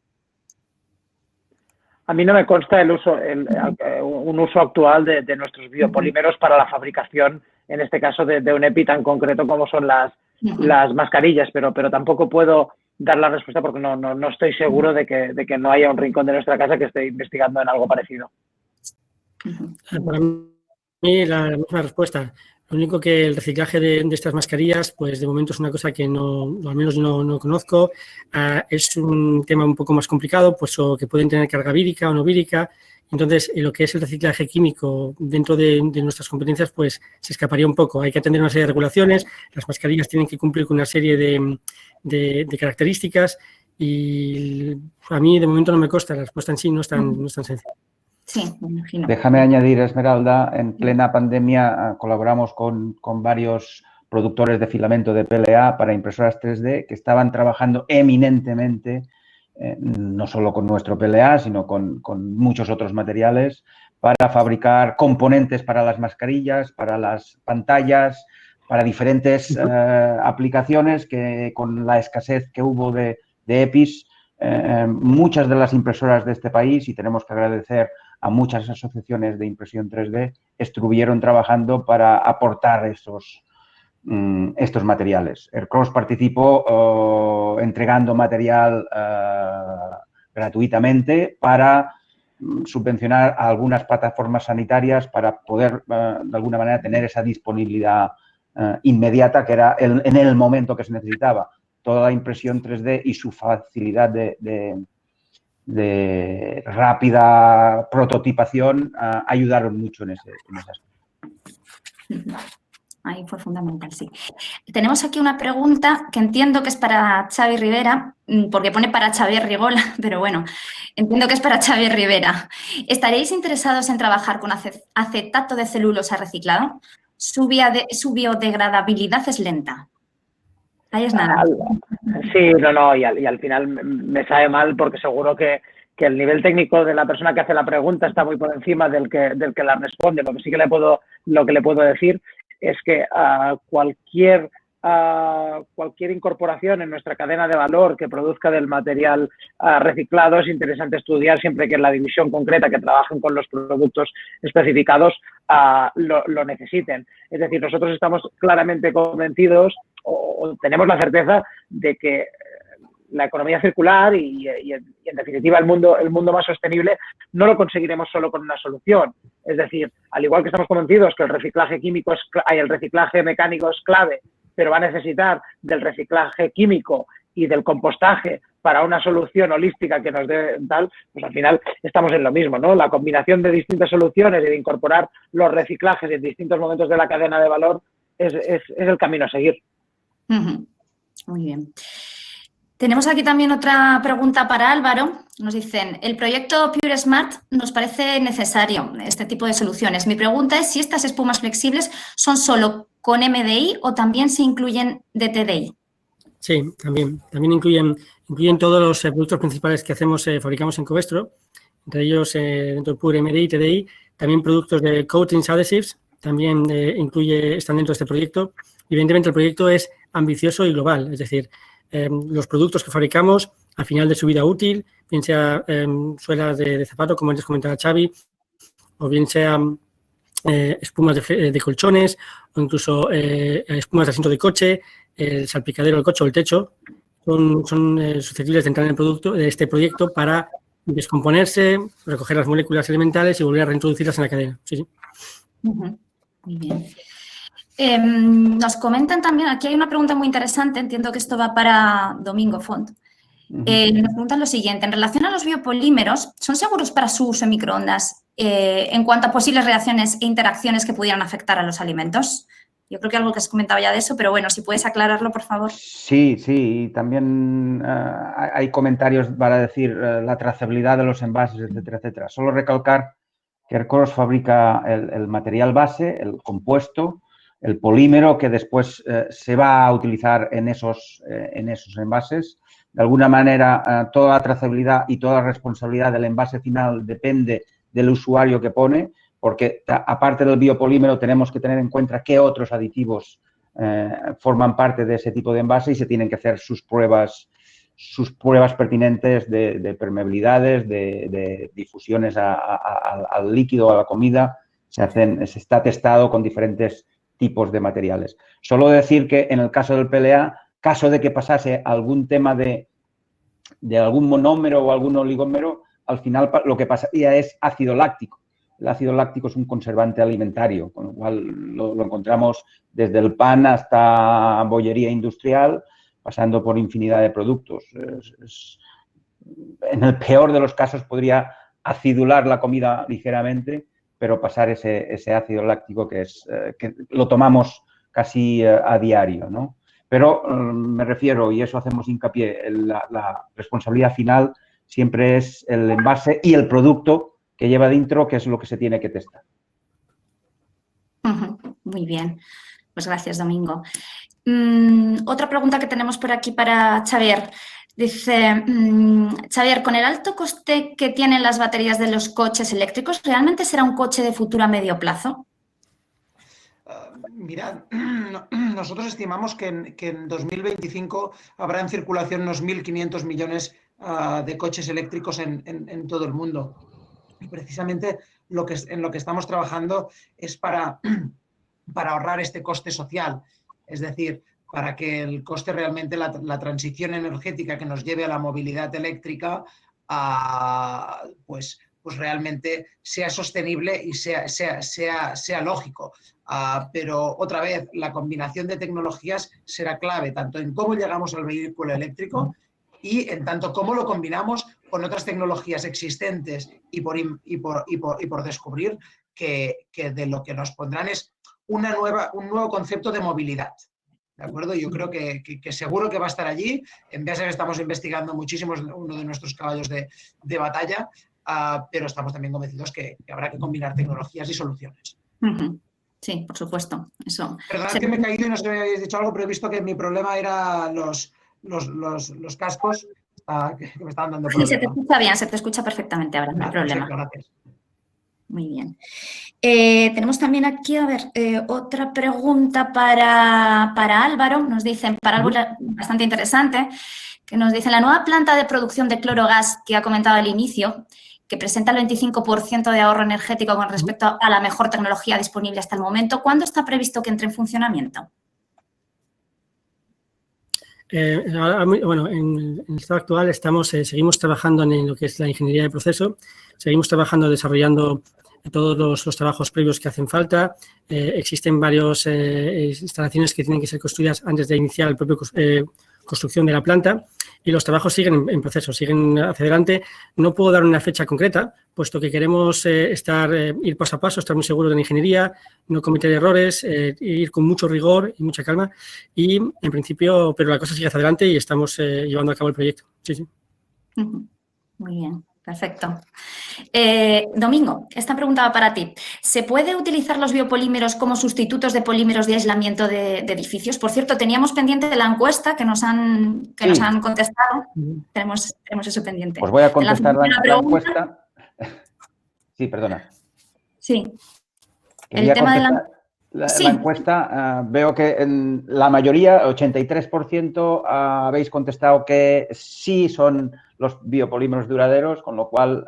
A mí no me consta un uso actual de nuestros biopolímeros para la fabricación, en este caso de un EPI tan concreto como son las mascarillas, pero tampoco puedo dar la respuesta porque no estoy seguro de que no haya un rincón de nuestra casa que esté investigando en algo parecido. Para mí la misma respuesta. Lo único que el reciclaje de estas mascarillas, pues de momento es una cosa que al menos no conozco. Es un tema un poco más complicado, pues o que pueden tener carga vírica o no vírica. Entonces, en lo que es el reciclaje químico dentro de nuestras competencias, pues se escaparía un poco. Hay que atender una serie de regulaciones, las mascarillas tienen que cumplir con una serie de características y a mí de momento no me consta, la respuesta en sí no es tan sencilla. Sí, me imagino. Déjame añadir, Esmeralda, en plena pandemia colaboramos con varios productores de filamento de PLA para impresoras 3D que estaban trabajando eminentemente no solo con nuestro PLA, sino con muchos otros materiales para fabricar componentes para las mascarillas, para las pantallas, para diferentes aplicaciones que con la escasez que hubo de EPIs, muchas de las impresoras de este país, y tenemos que agradecer a muchas asociaciones de impresión 3D, estuvieron trabajando para aportar estos materiales. Aircross participó entregando material gratuitamente para subvencionar a algunas plataformas sanitarias para poder, de alguna manera, tener esa disponibilidad inmediata que era en el momento que se necesitaba. Toda la impresión 3D y su facilidad de rápida prototipación ayudaron mucho en ese aspecto. Ahí fue fundamental, sí. Tenemos aquí una pregunta que entiendo que es para Xavi Rivera, porque pone para Xavier Rigola, pero bueno, entiendo que es para Xavier Rivera. ¿Estaréis interesados en trabajar con acetato de celulosa reciclado? Su biodegradabilidad es lenta. Ahí es nada. Sí, no, y al final me sabe mal porque seguro que el nivel técnico de la persona que hace la pregunta está muy por encima del que la responde. Lo que sí que le puedo decir es que cualquier cualquier incorporación en nuestra cadena de valor que produzca del material reciclado es interesante estudiar siempre que en la división concreta que trabajen con los productos especificados lo necesiten. Es decir, nosotros estamos claramente convencidos o tenemos la certeza de que la economía circular y en definitiva el mundo más sostenible no lo conseguiremos solo con una solución. Es decir, al igual que estamos convencidos que el reciclaje químico el reciclaje mecánico es clave, pero va a necesitar del reciclaje químico y del compostaje para una solución holística que nos dé tal, pues al final estamos en lo mismo, ¿no? La combinación de distintas soluciones y de incorporar los reciclajes en distintos momentos de la cadena de valor es el camino a seguir. Muy bien. Tenemos aquí también otra pregunta para Álvaro. Nos dicen, el proyecto Pure Smart nos parece necesario, este tipo de soluciones. Mi pregunta es si estas espumas flexibles son solo con MDI o también se incluyen de TDI. Sí, también incluyen todos los productos principales que fabricamos en Covestro, entre ellos dentro de Pure MDI, TDI, también productos de coatings, adhesives, también están dentro de este proyecto. Evidentemente el proyecto es ambicioso y global, es decir, los productos que fabricamos al final de su vida útil, bien sea suelas de zapato, como antes comentaba Xavi, o bien sea espumas de colchones o incluso espumas de asiento de coche, el salpicadero del coche o el techo, son susceptibles de entrar en el producto de este proyecto para descomponerse, recoger las moléculas elementales y volver a reintroducirlas en la cadena. Sí. Muy bien. Nos comentan también, aquí hay una pregunta muy interesante, entiendo que esto va para Domingo Font. Nos preguntan lo siguiente, en relación a los biopolímeros, ¿son seguros para su uso en microondas en cuanto a posibles reacciones e interacciones que pudieran afectar a los alimentos? Yo creo que algo que has comentado ya de eso, pero bueno, si puedes aclararlo, por favor. Sí, también hay comentarios para decir la trazabilidad de los envases, etcétera, etcétera. Solo recalcar que Ercoros fabrica el material base, el compuesto, el polímero que después se va a utilizar en esos envases. De alguna manera, toda la trazabilidad y toda la responsabilidad del envase final depende del usuario que pone, porque aparte del biopolímero tenemos que tener en cuenta qué otros aditivos forman parte de ese tipo de envase y se tienen que hacer sus pruebas pertinentes de permeabilidades, de difusiones al líquido, a la comida. Se está testado con diferentes tipos de materiales. Solo decir que en el caso del PLA, caso de que pasase algún tema de algún monómero o algún oligómero, al final lo que pasaría es ácido láctico. El ácido láctico es un conservante alimentario, con lo cual lo encontramos desde el pan hasta bollería industrial, pasando por infinidad de productos. En el peor de los casos podría acidular la comida ligeramente, pero pasar ese ácido láctico que lo tomamos casi a diario, ¿no? Pero me refiero, y eso hacemos hincapié, la responsabilidad final siempre es el envase y el producto que lleva dentro, que es lo que se tiene que testar. Muy bien, pues gracias, Domingo. Otra pregunta que tenemos por aquí para Xavier. Dice, Xavier, con el alto coste que tienen las baterías de los coches eléctricos, ¿realmente será un coche de futuro a medio plazo? Mirad, nosotros estimamos que en 2025 habrá en circulación unos 1.500 millones de coches eléctricos en todo el mundo. Y precisamente en lo que estamos trabajando es para ahorrar este coste social. Es decir, para que el coste realmente, la transición energética que nos lleve a la movilidad eléctrica, pues realmente sea sostenible y sea lógico. Pero otra vez, la combinación de tecnologías será clave, tanto en cómo llegamos al vehículo eléctrico y en tanto cómo lo combinamos con otras tecnologías existentes y por descubrir que de lo que nos pondrán es un nuevo concepto de movilidad. ¿De acuerdo? Yo creo que seguro que va a estar allí. En BASF estamos investigando muchísimo, uno de nuestros caballos de batalla, pero estamos también convencidos que habrá que combinar tecnologías y soluciones. Sí, por supuesto. Eso. Perdonad que me he caído y no sé si me habéis dicho algo, pero he visto que mi problema era los cascos que me estaban dando problemas. Se te escucha bien, se te escucha perfectamente ahora, no hay problema. Perfecto, gracias. Muy bien. Tenemos también aquí, a ver, otra pregunta para Álvaro. Nos dicen, para algo bastante interesante, que nos dicen, la nueva planta de producción de clorogas que ha comentado al inicio, que presenta el 25% de ahorro energético con respecto a la mejor tecnología disponible hasta el momento, ¿cuándo está previsto que entre en funcionamiento? Bueno, en el estado actual seguimos trabajando en lo que es la ingeniería de proceso, seguimos trabajando, desarrollando todos los trabajos previos que hacen falta. Existen varias instalaciones que tienen que ser construidas antes de iniciar el propio construcción de la planta y los trabajos siguen en proceso, siguen hacia adelante. No puedo dar una fecha concreta, puesto que queremos ir paso a paso, estar muy seguros de la ingeniería, no cometer errores, ir con mucho rigor y mucha calma. Y, en principio, pero la cosa sigue hacia adelante y estamos llevando a cabo el proyecto. Sí, sí. Muy bien. Perfecto. Domingo, esta pregunta va para ti. ¿Se puede utilizar los biopolímeros como sustitutos de polímeros de aislamiento de edificios? Por cierto, teníamos pendiente de la encuesta que nos han contestado. Tenemos eso pendiente. Pues voy a contestar la encuesta. Sí, perdona. Sí. El tema de la encuesta, veo que en la mayoría, 83%, habéis contestado que sí son los biopolímeros duraderos, con lo cual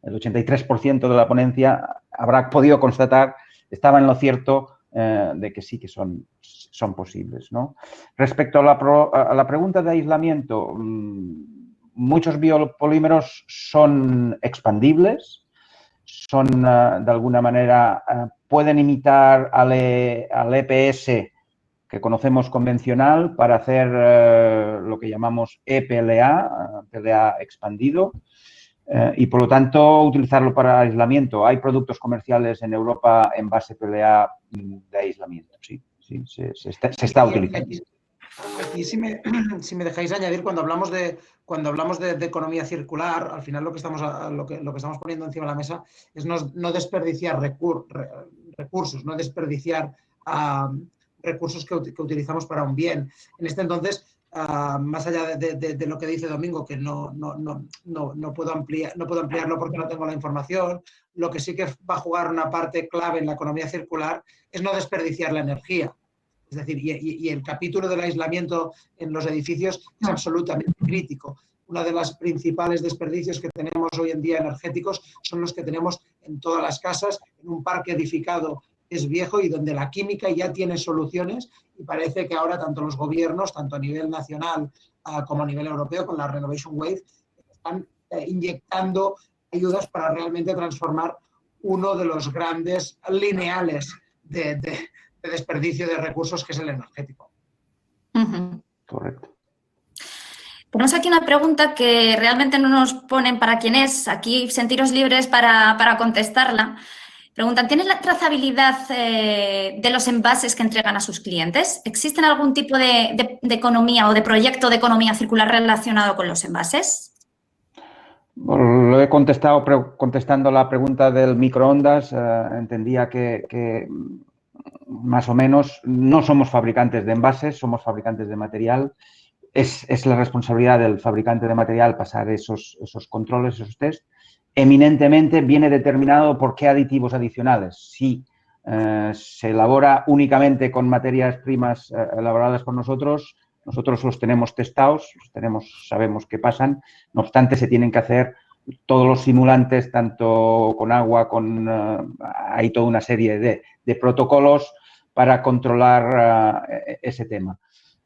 el 83% de la ponencia habrá podido constatar, estaba en lo cierto de que sí que son posibles, ¿no? Respecto a la pregunta de aislamiento, muchos biopolímeros son expandibles, son de alguna manera, pueden imitar al EPS que conocemos convencional para hacer lo que llamamos ePLA, PLA expandido, y por lo tanto utilizarlo para aislamiento. Hay productos comerciales en Europa en base PLA de aislamiento, sí, se está utilizando. Aquí, si me dejáis añadir, cuando hablamos de economía circular, al final lo que estamos poniendo encima de la mesa es no desperdiciar recursos, no desperdiciar recursos que utilizamos para un bien. En este entonces, más allá de lo que dice Domingo, que no puedo ampliarlo porque no tengo la información, lo que sí que va a jugar una parte clave en la economía circular es no desperdiciar la energía. Es decir, y el capítulo del aislamiento en los edificios es absolutamente crítico. Uno de los principales desperdicios que tenemos hoy en día energéticos son los que tenemos en todas las casas, en un parque edificado que es viejo y donde la química ya tiene soluciones, y parece que ahora tanto los gobiernos, tanto a nivel nacional como a nivel europeo, con la Renovation Wave, están inyectando ayudas para realmente transformar uno de los grandes lineales de desperdicio de recursos, que es el energético. Correcto. Tenemos aquí una pregunta que realmente no nos ponen para quién es. Aquí sentiros libres para contestarla. Preguntan, ¿tienen la trazabilidad de los envases que entregan a sus clientes? ¿Existen algún tipo de economía o de proyecto de economía circular relacionado con los envases? Bueno, lo he contestado contestando la pregunta del microondas. Entendía que más o menos no somos fabricantes de envases, somos fabricantes de material. Es la responsabilidad del fabricante de material pasar esos controles, esos test. Eminentemente viene determinado por qué aditivos adicionales. Si se elabora únicamente con materias primas elaboradas por nosotros los tenemos testados, sabemos qué pasan. No obstante, se tienen que hacer todos los simulantes, tanto con agua, hay toda una serie de protocolos para controlar ese tema.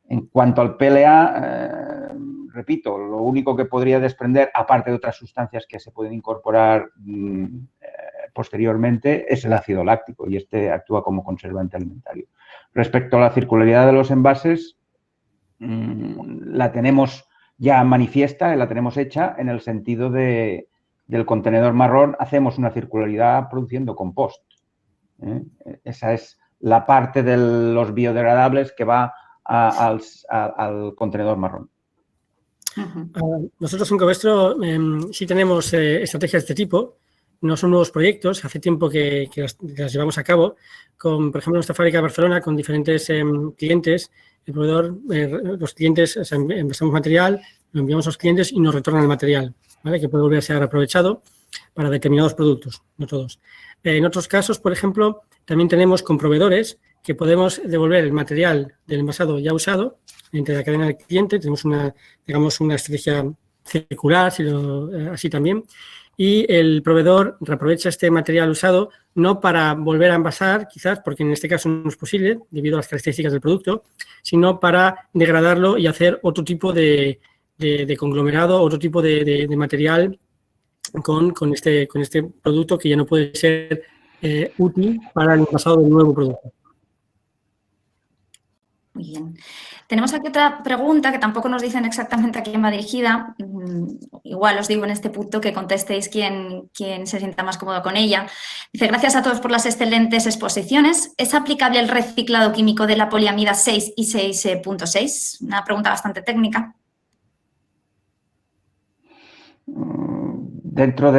En cuanto al PLA, repito, lo único que podría desprender, aparte de otras sustancias que se pueden incorporar posteriormente, es el ácido láctico, y este actúa como conservante alimentario. Respecto a la circularidad de los envases, la tenemos ya manifiesta, la tenemos hecha en el sentido del contenedor marrón. Hacemos una circularidad produciendo compost. Esa es la parte de los biodegradables que va al contenedor marrón. Nosotros en Covestro sí tenemos estrategias de este tipo. No son nuevos proyectos, hace tiempo que las llevamos a cabo con, por ejemplo, nuestra fábrica de Barcelona, con diferentes clientes. El proveedor, los clientes, envasamos material, lo enviamos a los clientes y nos retornan el material, ¿vale? Que puede volver a ser aprovechado. para determinados productos, no todos. En otros casos, por ejemplo, también tenemos con proveedores que podemos devolver el material del envasado ya usado entre la cadena del cliente. Tenemos una estrategia circular, así también. Y el proveedor reaprovecha este material usado no para volver a envasar, quizás, porque en este caso no es posible debido a las características del producto, sino para degradarlo y hacer otro tipo de conglomerado, otro tipo de material con este producto que ya no puede ser útil para el envasado del nuevo producto. Muy bien. Tenemos aquí otra pregunta que tampoco nos dicen exactamente a quién va dirigida. Igual os digo en este punto que contestéis quién se sienta más cómodo con ella. Dice, gracias a todos por las excelentes exposiciones. ¿Es aplicable el reciclado químico de la poliamida 6 y 6.6? Una pregunta bastante técnica. Dentro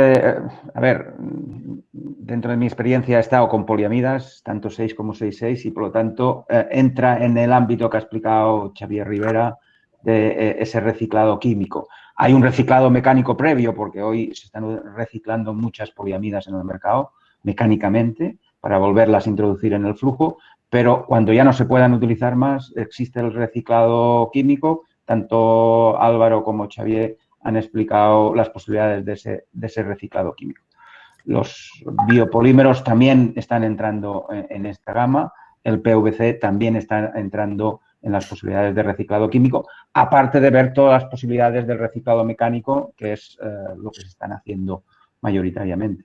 de mi experiencia he estado con poliamidas, tanto 6 como 6.6, y por lo tanto entra en el ámbito que ha explicado Xavier Rivera de ese reciclado químico. Hay un reciclado mecánico previo porque hoy se están reciclando muchas poliamidas en el mercado mecánicamente para volverlas a introducir en el flujo, pero cuando ya no se puedan utilizar más existe el reciclado químico. Tanto Álvaro como Xavier han explicado las posibilidades de ese reciclado químico. Los biopolímeros también están entrando en esta gama. El PVC también está entrando en las posibilidades de reciclado químico, aparte de ver todas las posibilidades del reciclado mecánico, que es lo que se están haciendo mayoritariamente.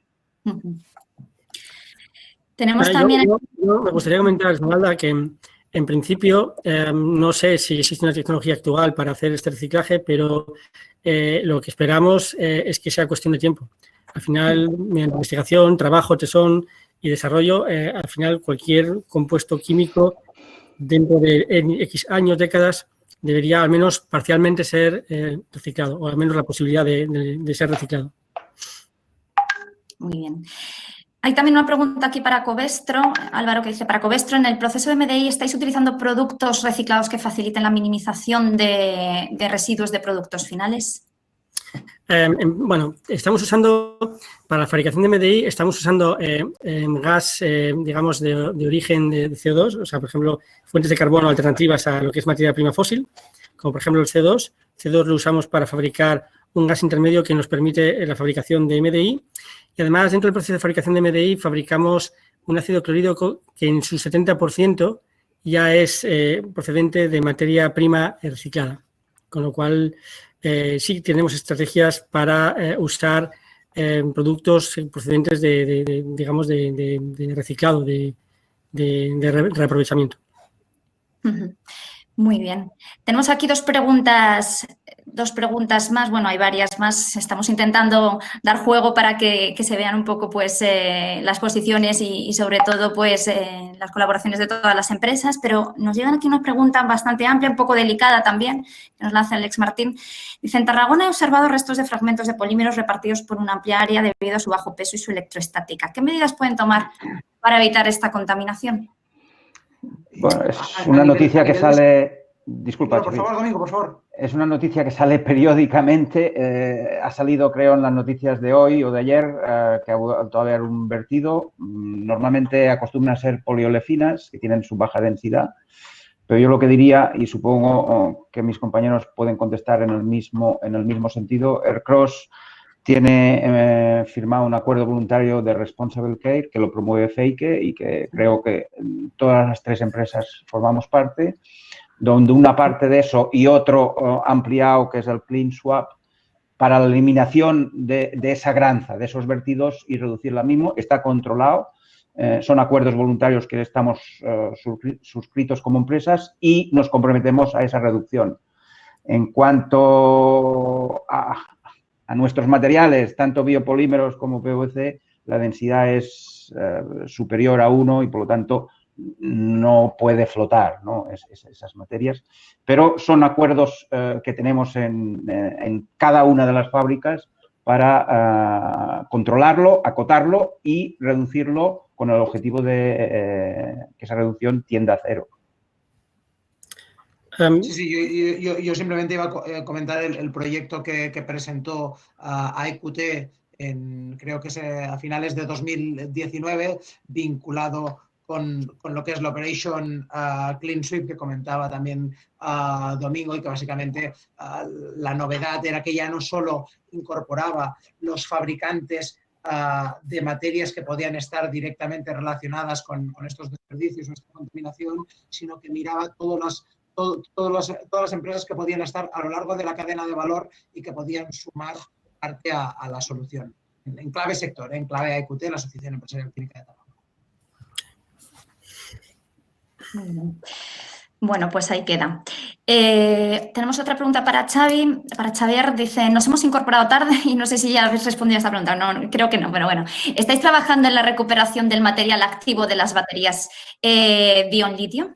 Tenemos también... Yo me gustaría comentar, Esmeralda, que en principio no sé si existe una tecnología actual para hacer este reciclaje, pero lo que esperamos es que sea cuestión de tiempo. Al final, mediante investigación, trabajo, tesón y desarrollo, al final cualquier compuesto químico dentro de X años, décadas, debería al menos parcialmente ser reciclado, o al menos la posibilidad de ser reciclado. Muy bien. Hay también una pregunta aquí para Covestro, Álvaro, que dice, para Covestro, ¿en el proceso de MDI estáis utilizando productos reciclados que faciliten la minimización de residuos de productos finales? Bueno, estamos usando, para la fabricación de MDI, estamos usando gas, digamos, de origen de CO2, o sea, por ejemplo, fuentes de carbono alternativas a lo que es materia prima fósil, como por ejemplo el CO2. El CO2 lo usamos para fabricar un gas intermedio que nos permite la fabricación de MDI. Y además, dentro del proceso de fabricación de MDI, fabricamos un ácido clorhídrico que en su 70% ya es procedente de materia prima reciclada. Con lo cual, sí tenemos estrategias para usar productos procedentes digamos, de reciclado, de reaprovechamiento. Muy bien. Tenemos aquí dos preguntas más. Bueno, hay varias más. Estamos intentando dar juego para que se vean un poco pues, las posiciones y sobre todo pues, las colaboraciones de todas las empresas, pero nos llegan aquí una pregunta bastante amplia, un poco delicada también, que nos la hace Alex Martín. Dice, en Tarragona he observado restos de fragmentos de polímeros repartidos por una amplia área debido a su bajo peso y su electroestática. ¿Qué medidas pueden tomar para evitar esta contaminación? Bueno, es una noticia que sale... Disculpa, por favor, Domingo, por favor. Es una noticia que sale periódicamente. Ha salido, creo, en las noticias de hoy o de ayer, que ha vuelto a haber un vertido. Normalmente acostumbran a ser poliolefinas, que tienen su baja densidad. Pero yo lo que diría, y supongo que mis compañeros pueden contestar en el mismo sentido, Aircross tiene firmado un acuerdo voluntario de Responsible Care que lo promueve Feike y que creo que todas las tres empresas formamos parte, donde una parte de eso y otro ampliado, que es el Clean Swap, para la eliminación de esa granza, de esos vertidos y reducirla mismo, está controlado. Son acuerdos voluntarios que estamos suscritos como empresas y nos comprometemos a esa reducción. En cuanto a nuestros materiales, tanto biopolímeros como PVC, la densidad es superior a 1 y, por lo tanto, no puede flotar, ¿no? Esas materias. Pero son acuerdos que tenemos en cada una de las fábricas para controlarlo, acotarlo y reducirlo con el objetivo de que esa reducción tienda a cero. Sí, yo simplemente iba a comentar el proyecto que presentó a EQT creo que es a finales de 2019, vinculado con lo que es la Operation Clean Sweep, que comentaba también Domingo, y que básicamente la novedad era que ya no solo incorporaba los fabricantes de materias que podían estar directamente relacionadas con estos desperdicios o esta contaminación, sino que miraba todas las empresas que podían estar a lo largo de la cadena de valor y que podían sumar parte a la solución. En clave sector, en clave AEQT, la Asociación Empresarial Química de Tabaco. Muy bien. Bueno, pues ahí queda. Tenemos otra pregunta para Xavi. Para Xavier, dice, nos hemos incorporado tarde y no sé si ya habéis respondido a esta pregunta. No, creo que no, pero bueno. ¿Estáis trabajando en la recuperación del material activo de las baterías de litio?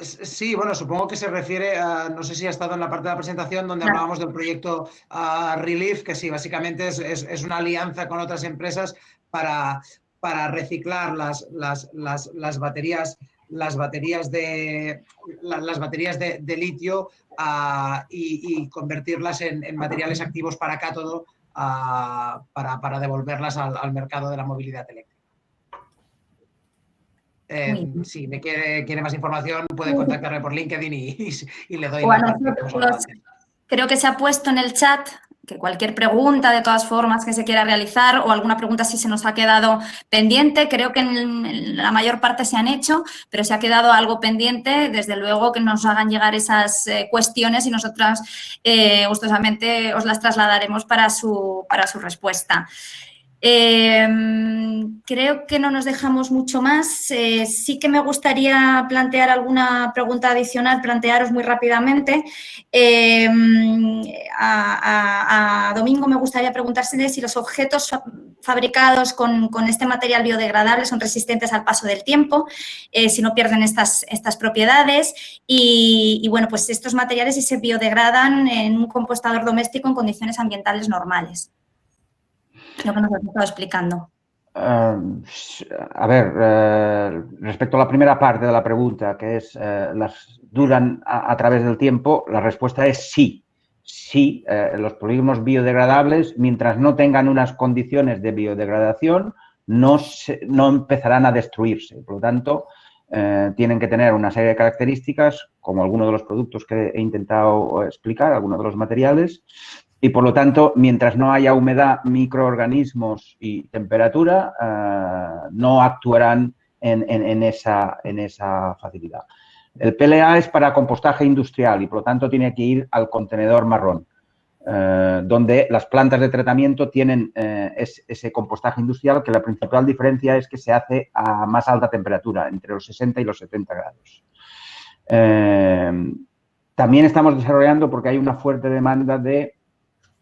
Sí, bueno, supongo que se refiere a, no sé si ha estado en la parte de la presentación donde hablábamos del proyecto Relief, que sí, básicamente es una alianza con otras empresas para reciclar las baterías de litio y convertirlas en materiales activos para cátodo para devolverlas al mercado de la movilidad eléctrica. Si me quiere más información, puede contactarme por LinkedIn y le doy Creo que se ha puesto en el chat que cualquier pregunta, de todas formas, que se quiera realizar o alguna pregunta si se nos ha quedado pendiente, creo que en la mayor parte se han hecho, pero si ha quedado algo pendiente, desde luego que nos hagan llegar esas cuestiones y nosotras gustosamente os las trasladaremos para su respuesta. Creo que no nos dejamos mucho más. Sí que me gustaría plantear alguna pregunta adicional, plantearos muy rápidamente. A Domingo me gustaría preguntársele si los objetos fabricados con este material biodegradable son resistentes al paso del tiempo, si no pierden estas propiedades y bueno, pues estos materiales si se biodegradan en un compostador doméstico en condiciones ambientales normales. Lo que nos has estado explicando. A ver, respecto a la primera parte de la pregunta, que es, ¿las duran a través del tiempo? La respuesta es sí. Sí, los polímeros biodegradables, mientras no tengan unas condiciones de biodegradación, no empezarán a destruirse. Por lo tanto, tienen que tener una serie de características, como algunos de los productos que he intentado explicar, algunos de los materiales, y, por lo tanto, mientras no haya humedad, microorganismos y temperatura, no actuarán en esa facilidad. El PLA es para compostaje industrial y, por lo tanto, tiene que ir al contenedor marrón, donde las plantas de tratamiento tienen ese compostaje industrial, que la principal diferencia es que se hace a más alta temperatura, entre los 60 y los 70 grados. También estamos desarrollando, porque hay una fuerte demanda de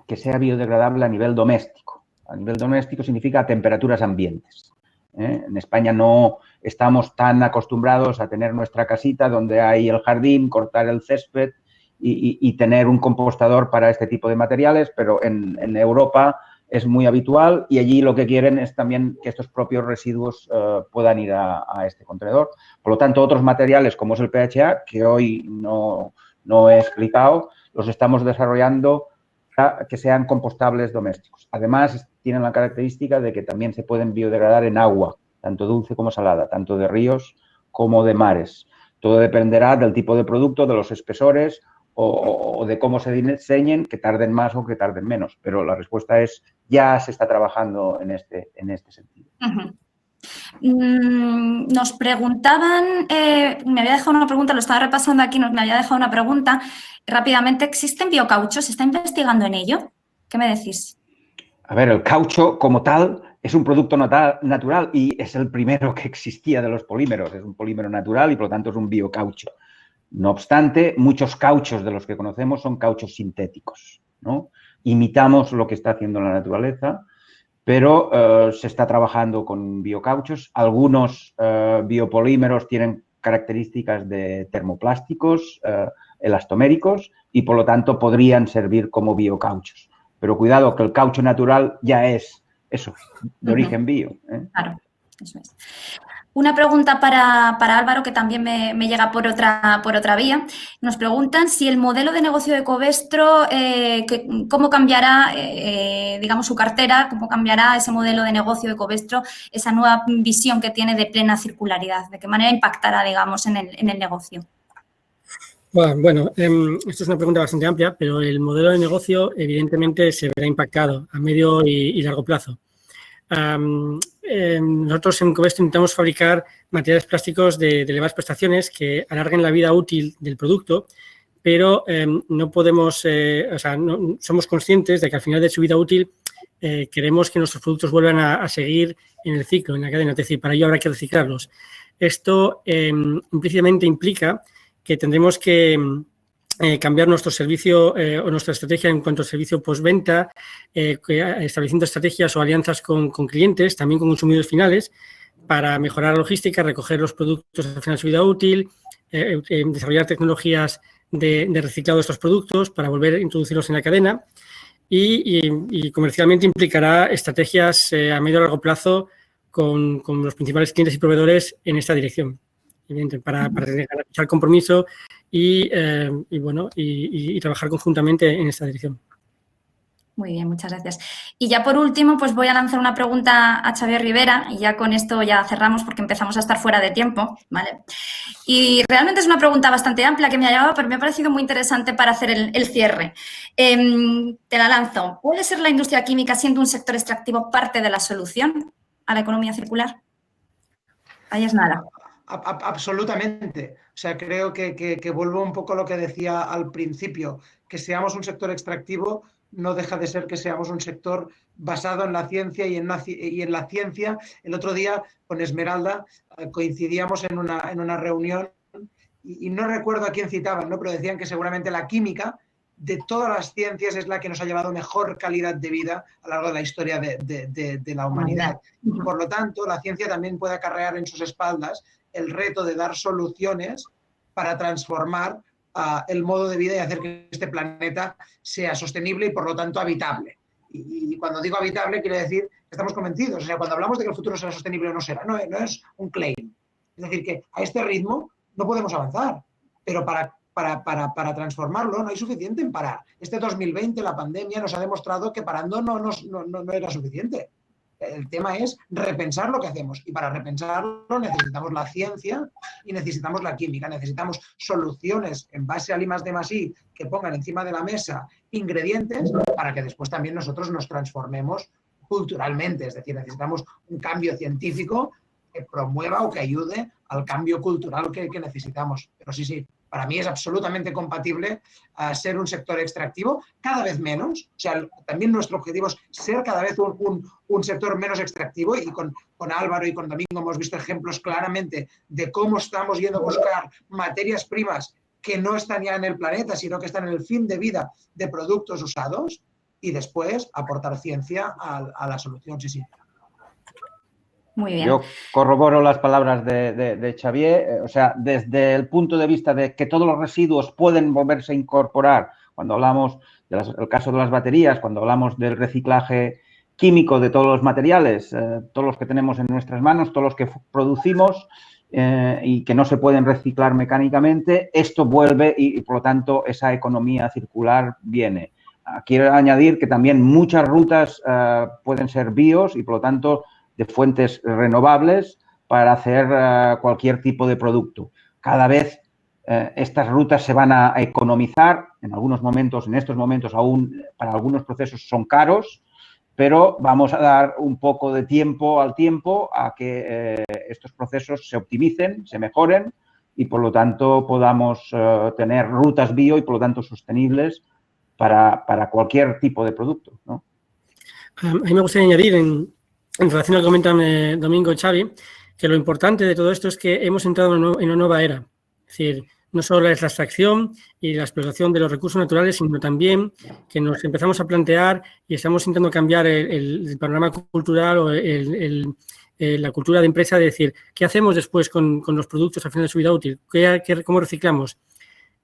que sea biodegradable a nivel doméstico. A nivel doméstico significa a temperaturas ambientes. En España no estamos tan acostumbrados a tener nuestra casita donde hay el jardín, cortar el césped y tener un compostador para este tipo de materiales, pero en Europa es muy habitual y allí lo que quieren es también que estos propios residuos puedan ir a este contenedor. Por lo tanto, otros materiales como es el PHA, que hoy no he explicado, los estamos desarrollando que sean compostables domésticos. Además, tienen la característica de que también se pueden biodegradar en agua, tanto dulce como salada, tanto de ríos como de mares. Todo dependerá del tipo de producto, de los espesores o de cómo se diseñen, que tarden más o que tarden menos. Pero la respuesta es, ya se está trabajando en este sentido. Nos preguntaban, me había dejado una pregunta, lo estaba repasando aquí, me había dejado una pregunta rápidamente. ¿Existen biocauchos? ¿Se está investigando en ello? ¿Qué me decís? A ver, el caucho como tal es un producto natural y es el primero que existía de los polímeros. Es un polímero natural y, por lo tanto, es un biocaucho. No obstante, muchos cauchos de los que conocemos son cauchos sintéticos, ¿no? Imitamos lo que está haciendo la naturaleza, pero se está trabajando con biocauchos. Algunos biopolímeros tienen características de termoplásticos, elastoméricos y, por lo tanto, podrían servir como biocauchos. Pero cuidado, que el caucho natural ya es eso, de origen bio. Claro, eso es. Una pregunta para Álvaro, que también me llega por otra vía. Nos preguntan si el modelo de negocio de Covestro, cómo cambiará, digamos, su cartera, cómo cambiará ese modelo de negocio de Covestro, esa nueva visión que tiene de plena circularidad, de qué manera impactará, digamos, en el negocio. Bueno, esto es una pregunta bastante amplia, pero el modelo de negocio evidentemente se verá impactado a medio y largo plazo. Nosotros en Covestro intentamos fabricar materiales plásticos de elevadas prestaciones que alarguen la vida útil del producto, pero no podemos, no, somos conscientes de que al final de su vida útil queremos que nuestros productos vuelvan a seguir en el ciclo, en la cadena, es decir, para ello habrá que reciclarlos. Esto implícitamente implica que tendremos que cambiar nuestro servicio o nuestra estrategia en cuanto al servicio postventa, estableciendo estrategias o alianzas con clientes, también con consumidores finales, para mejorar la logística, recoger los productos al final de su vida útil, desarrollar tecnologías de reciclado de estos productos para volver a introducirlos en la cadena y comercialmente implicará estrategias a medio y largo plazo con los principales clientes y proveedores en esta dirección. Evidente, para garantizar compromiso y trabajar conjuntamente en esta dirección. Muy bien, muchas gracias. Y ya por último, pues voy a lanzar una pregunta a Xavier Rivera y ya con esto ya cerramos porque empezamos a estar fuera de tiempo, ¿vale? Y realmente es una pregunta bastante amplia que me ha llegado, pero me ha parecido muy interesante para hacer el cierre. Te la lanzo. ¿Puede ser la industria química, siendo un sector extractivo, parte de la solución a la economía circular? Ahí es nada. Absolutamente. O sea, creo que vuelvo un poco a lo que decía al principio, que seamos un sector extractivo no deja de ser que seamos un sector basado en la ciencia y en la ciencia. El otro día con Esmeralda coincidíamos en una reunión y no recuerdo a quién citaban, ¿no? Pero decían que seguramente la química de todas las ciencias es la que nos ha llevado mejor calidad de vida a lo largo de la historia de la humanidad. Y por lo tanto, la ciencia también puede acarrear en sus espaldas el reto de dar soluciones para transformar el modo de vida y hacer que este planeta sea sostenible y por lo tanto habitable. Y cuando digo habitable quiere decir que estamos convencidos. O sea, cuando hablamos de que el futuro será sostenible o no será, no es un claim. Es decir, que a este ritmo no podemos avanzar, pero para transformarlo no hay suficiente en parar. Este 2020, la pandemia, nos ha demostrado que parando no era suficiente. El tema es repensar lo que hacemos y para repensarlo necesitamos la ciencia y necesitamos la química, necesitamos soluciones en base al I+D+I que pongan encima de la mesa ingredientes para que después también nosotros nos transformemos culturalmente, es decir, necesitamos un cambio científico que promueva o que ayude al cambio cultural que necesitamos. Pero sí, para mí es absolutamente compatible ser un sector extractivo, cada vez menos. O sea, también nuestro objetivo es ser cada vez un sector menos extractivo y con Álvaro y con Domingo hemos visto ejemplos claramente de cómo estamos yendo a buscar materias primas que no están ya en el planeta, sino que están en el fin de vida de productos usados y después aportar ciencia a la solución. Sí. Muy bien. Yo corroboro las palabras de Xavier, o sea, desde el punto de vista de que todos los residuos pueden volverse a incorporar, cuando hablamos del caso de las baterías, cuando hablamos del reciclaje químico de todos los materiales, todos los que tenemos en nuestras manos, todos los que producimos y que no se pueden reciclar mecánicamente, esto vuelve y por lo tanto esa economía circular viene. Quiero añadir que también muchas rutas pueden ser bios y por lo tanto de fuentes renovables para hacer cualquier tipo de producto. Cada vez estas rutas se van a economizar, en estos momentos aún para algunos procesos son caros, pero vamos a dar un poco de tiempo al tiempo a que estos procesos se optimicen, se mejoren y por lo tanto podamos tener rutas bio y por lo tanto sostenibles para cualquier tipo de producto, ¿no? A mí me gustaría añadir en relación al que comentan Domingo y Xavi, que lo importante de todo esto es que hemos entrado en una nueva era. Es decir, no solo es la extracción y la explotación de los recursos naturales, sino también que nos empezamos a plantear y estamos intentando cambiar el panorama cultural o la cultura de empresa de decir, ¿qué hacemos después con los productos al final de su vida útil? ¿Cómo reciclamos?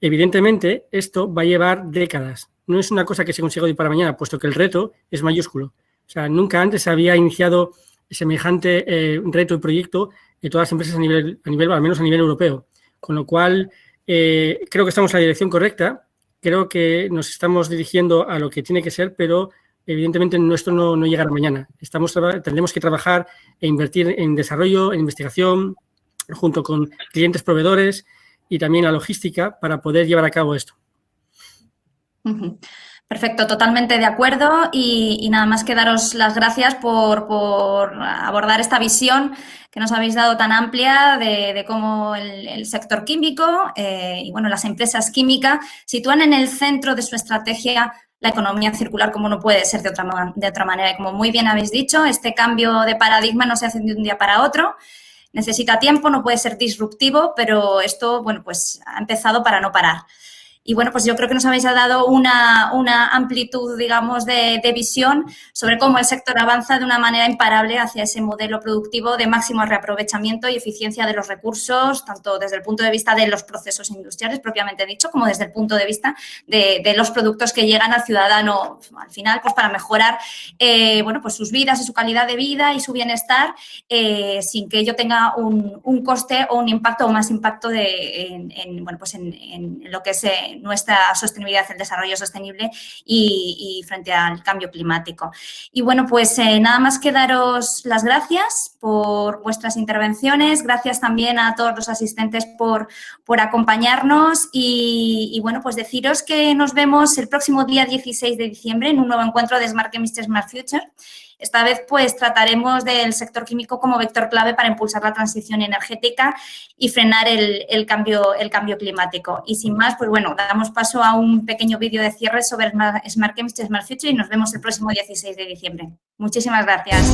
Evidentemente, esto va a llevar décadas. No es una cosa que se consiga hoy para mañana, puesto que el reto es mayúsculo. O sea, nunca antes se había iniciado semejante reto y proyecto todas las empresas a nivel, al menos a nivel europeo. Con lo cual, creo que estamos en la dirección correcta, creo que nos estamos dirigiendo a lo que tiene que ser, pero evidentemente nuestro no llegará mañana. Tendremos que trabajar e invertir en desarrollo, en investigación, junto con clientes proveedores y también la logística para poder llevar a cabo esto. Perfecto, totalmente de acuerdo y nada más que daros las gracias por abordar esta visión que nos habéis dado tan amplia de cómo el sector químico y bueno, las empresas químicas sitúan en el centro de su estrategia la economía circular, como no puede ser de otra manera. Y como muy bien habéis dicho, este cambio de paradigma no se hace de un día para otro. Necesita tiempo, no puede ser disruptivo, pero esto, bueno, pues ha empezado para no parar. Y bueno, pues yo creo que nos habéis dado una amplitud, digamos, de visión sobre cómo el sector avanza de una manera imparable hacia ese modelo productivo de máximo reaprovechamiento y eficiencia de los recursos, tanto desde el punto de vista de los procesos industriales, propiamente dicho, como desde el punto de vista de los productos que llegan al ciudadano al final, pues para mejorar, bueno, pues sus vidas y su calidad de vida y su bienestar sin que ello tenga un coste o un impacto o más impacto bueno, pues en lo que es nuestra sostenibilidad, el desarrollo sostenible y frente al cambio climático. Y bueno, pues nada más que daros las gracias por vuestras intervenciones, gracias también a todos los asistentes por acompañarnos y bueno, pues deciros que nos vemos el próximo día 16 de diciembre en un nuevo encuentro de Smart Chemistry, Smart Future. Esta vez, pues, trataremos del sector químico como vector clave para impulsar la transición energética y frenar el cambio climático. Y sin más, pues, bueno, damos paso a un pequeño vídeo de cierre sobre Smart Chemistry, Smart Future y nos vemos el próximo 16 de diciembre. Muchísimas gracias.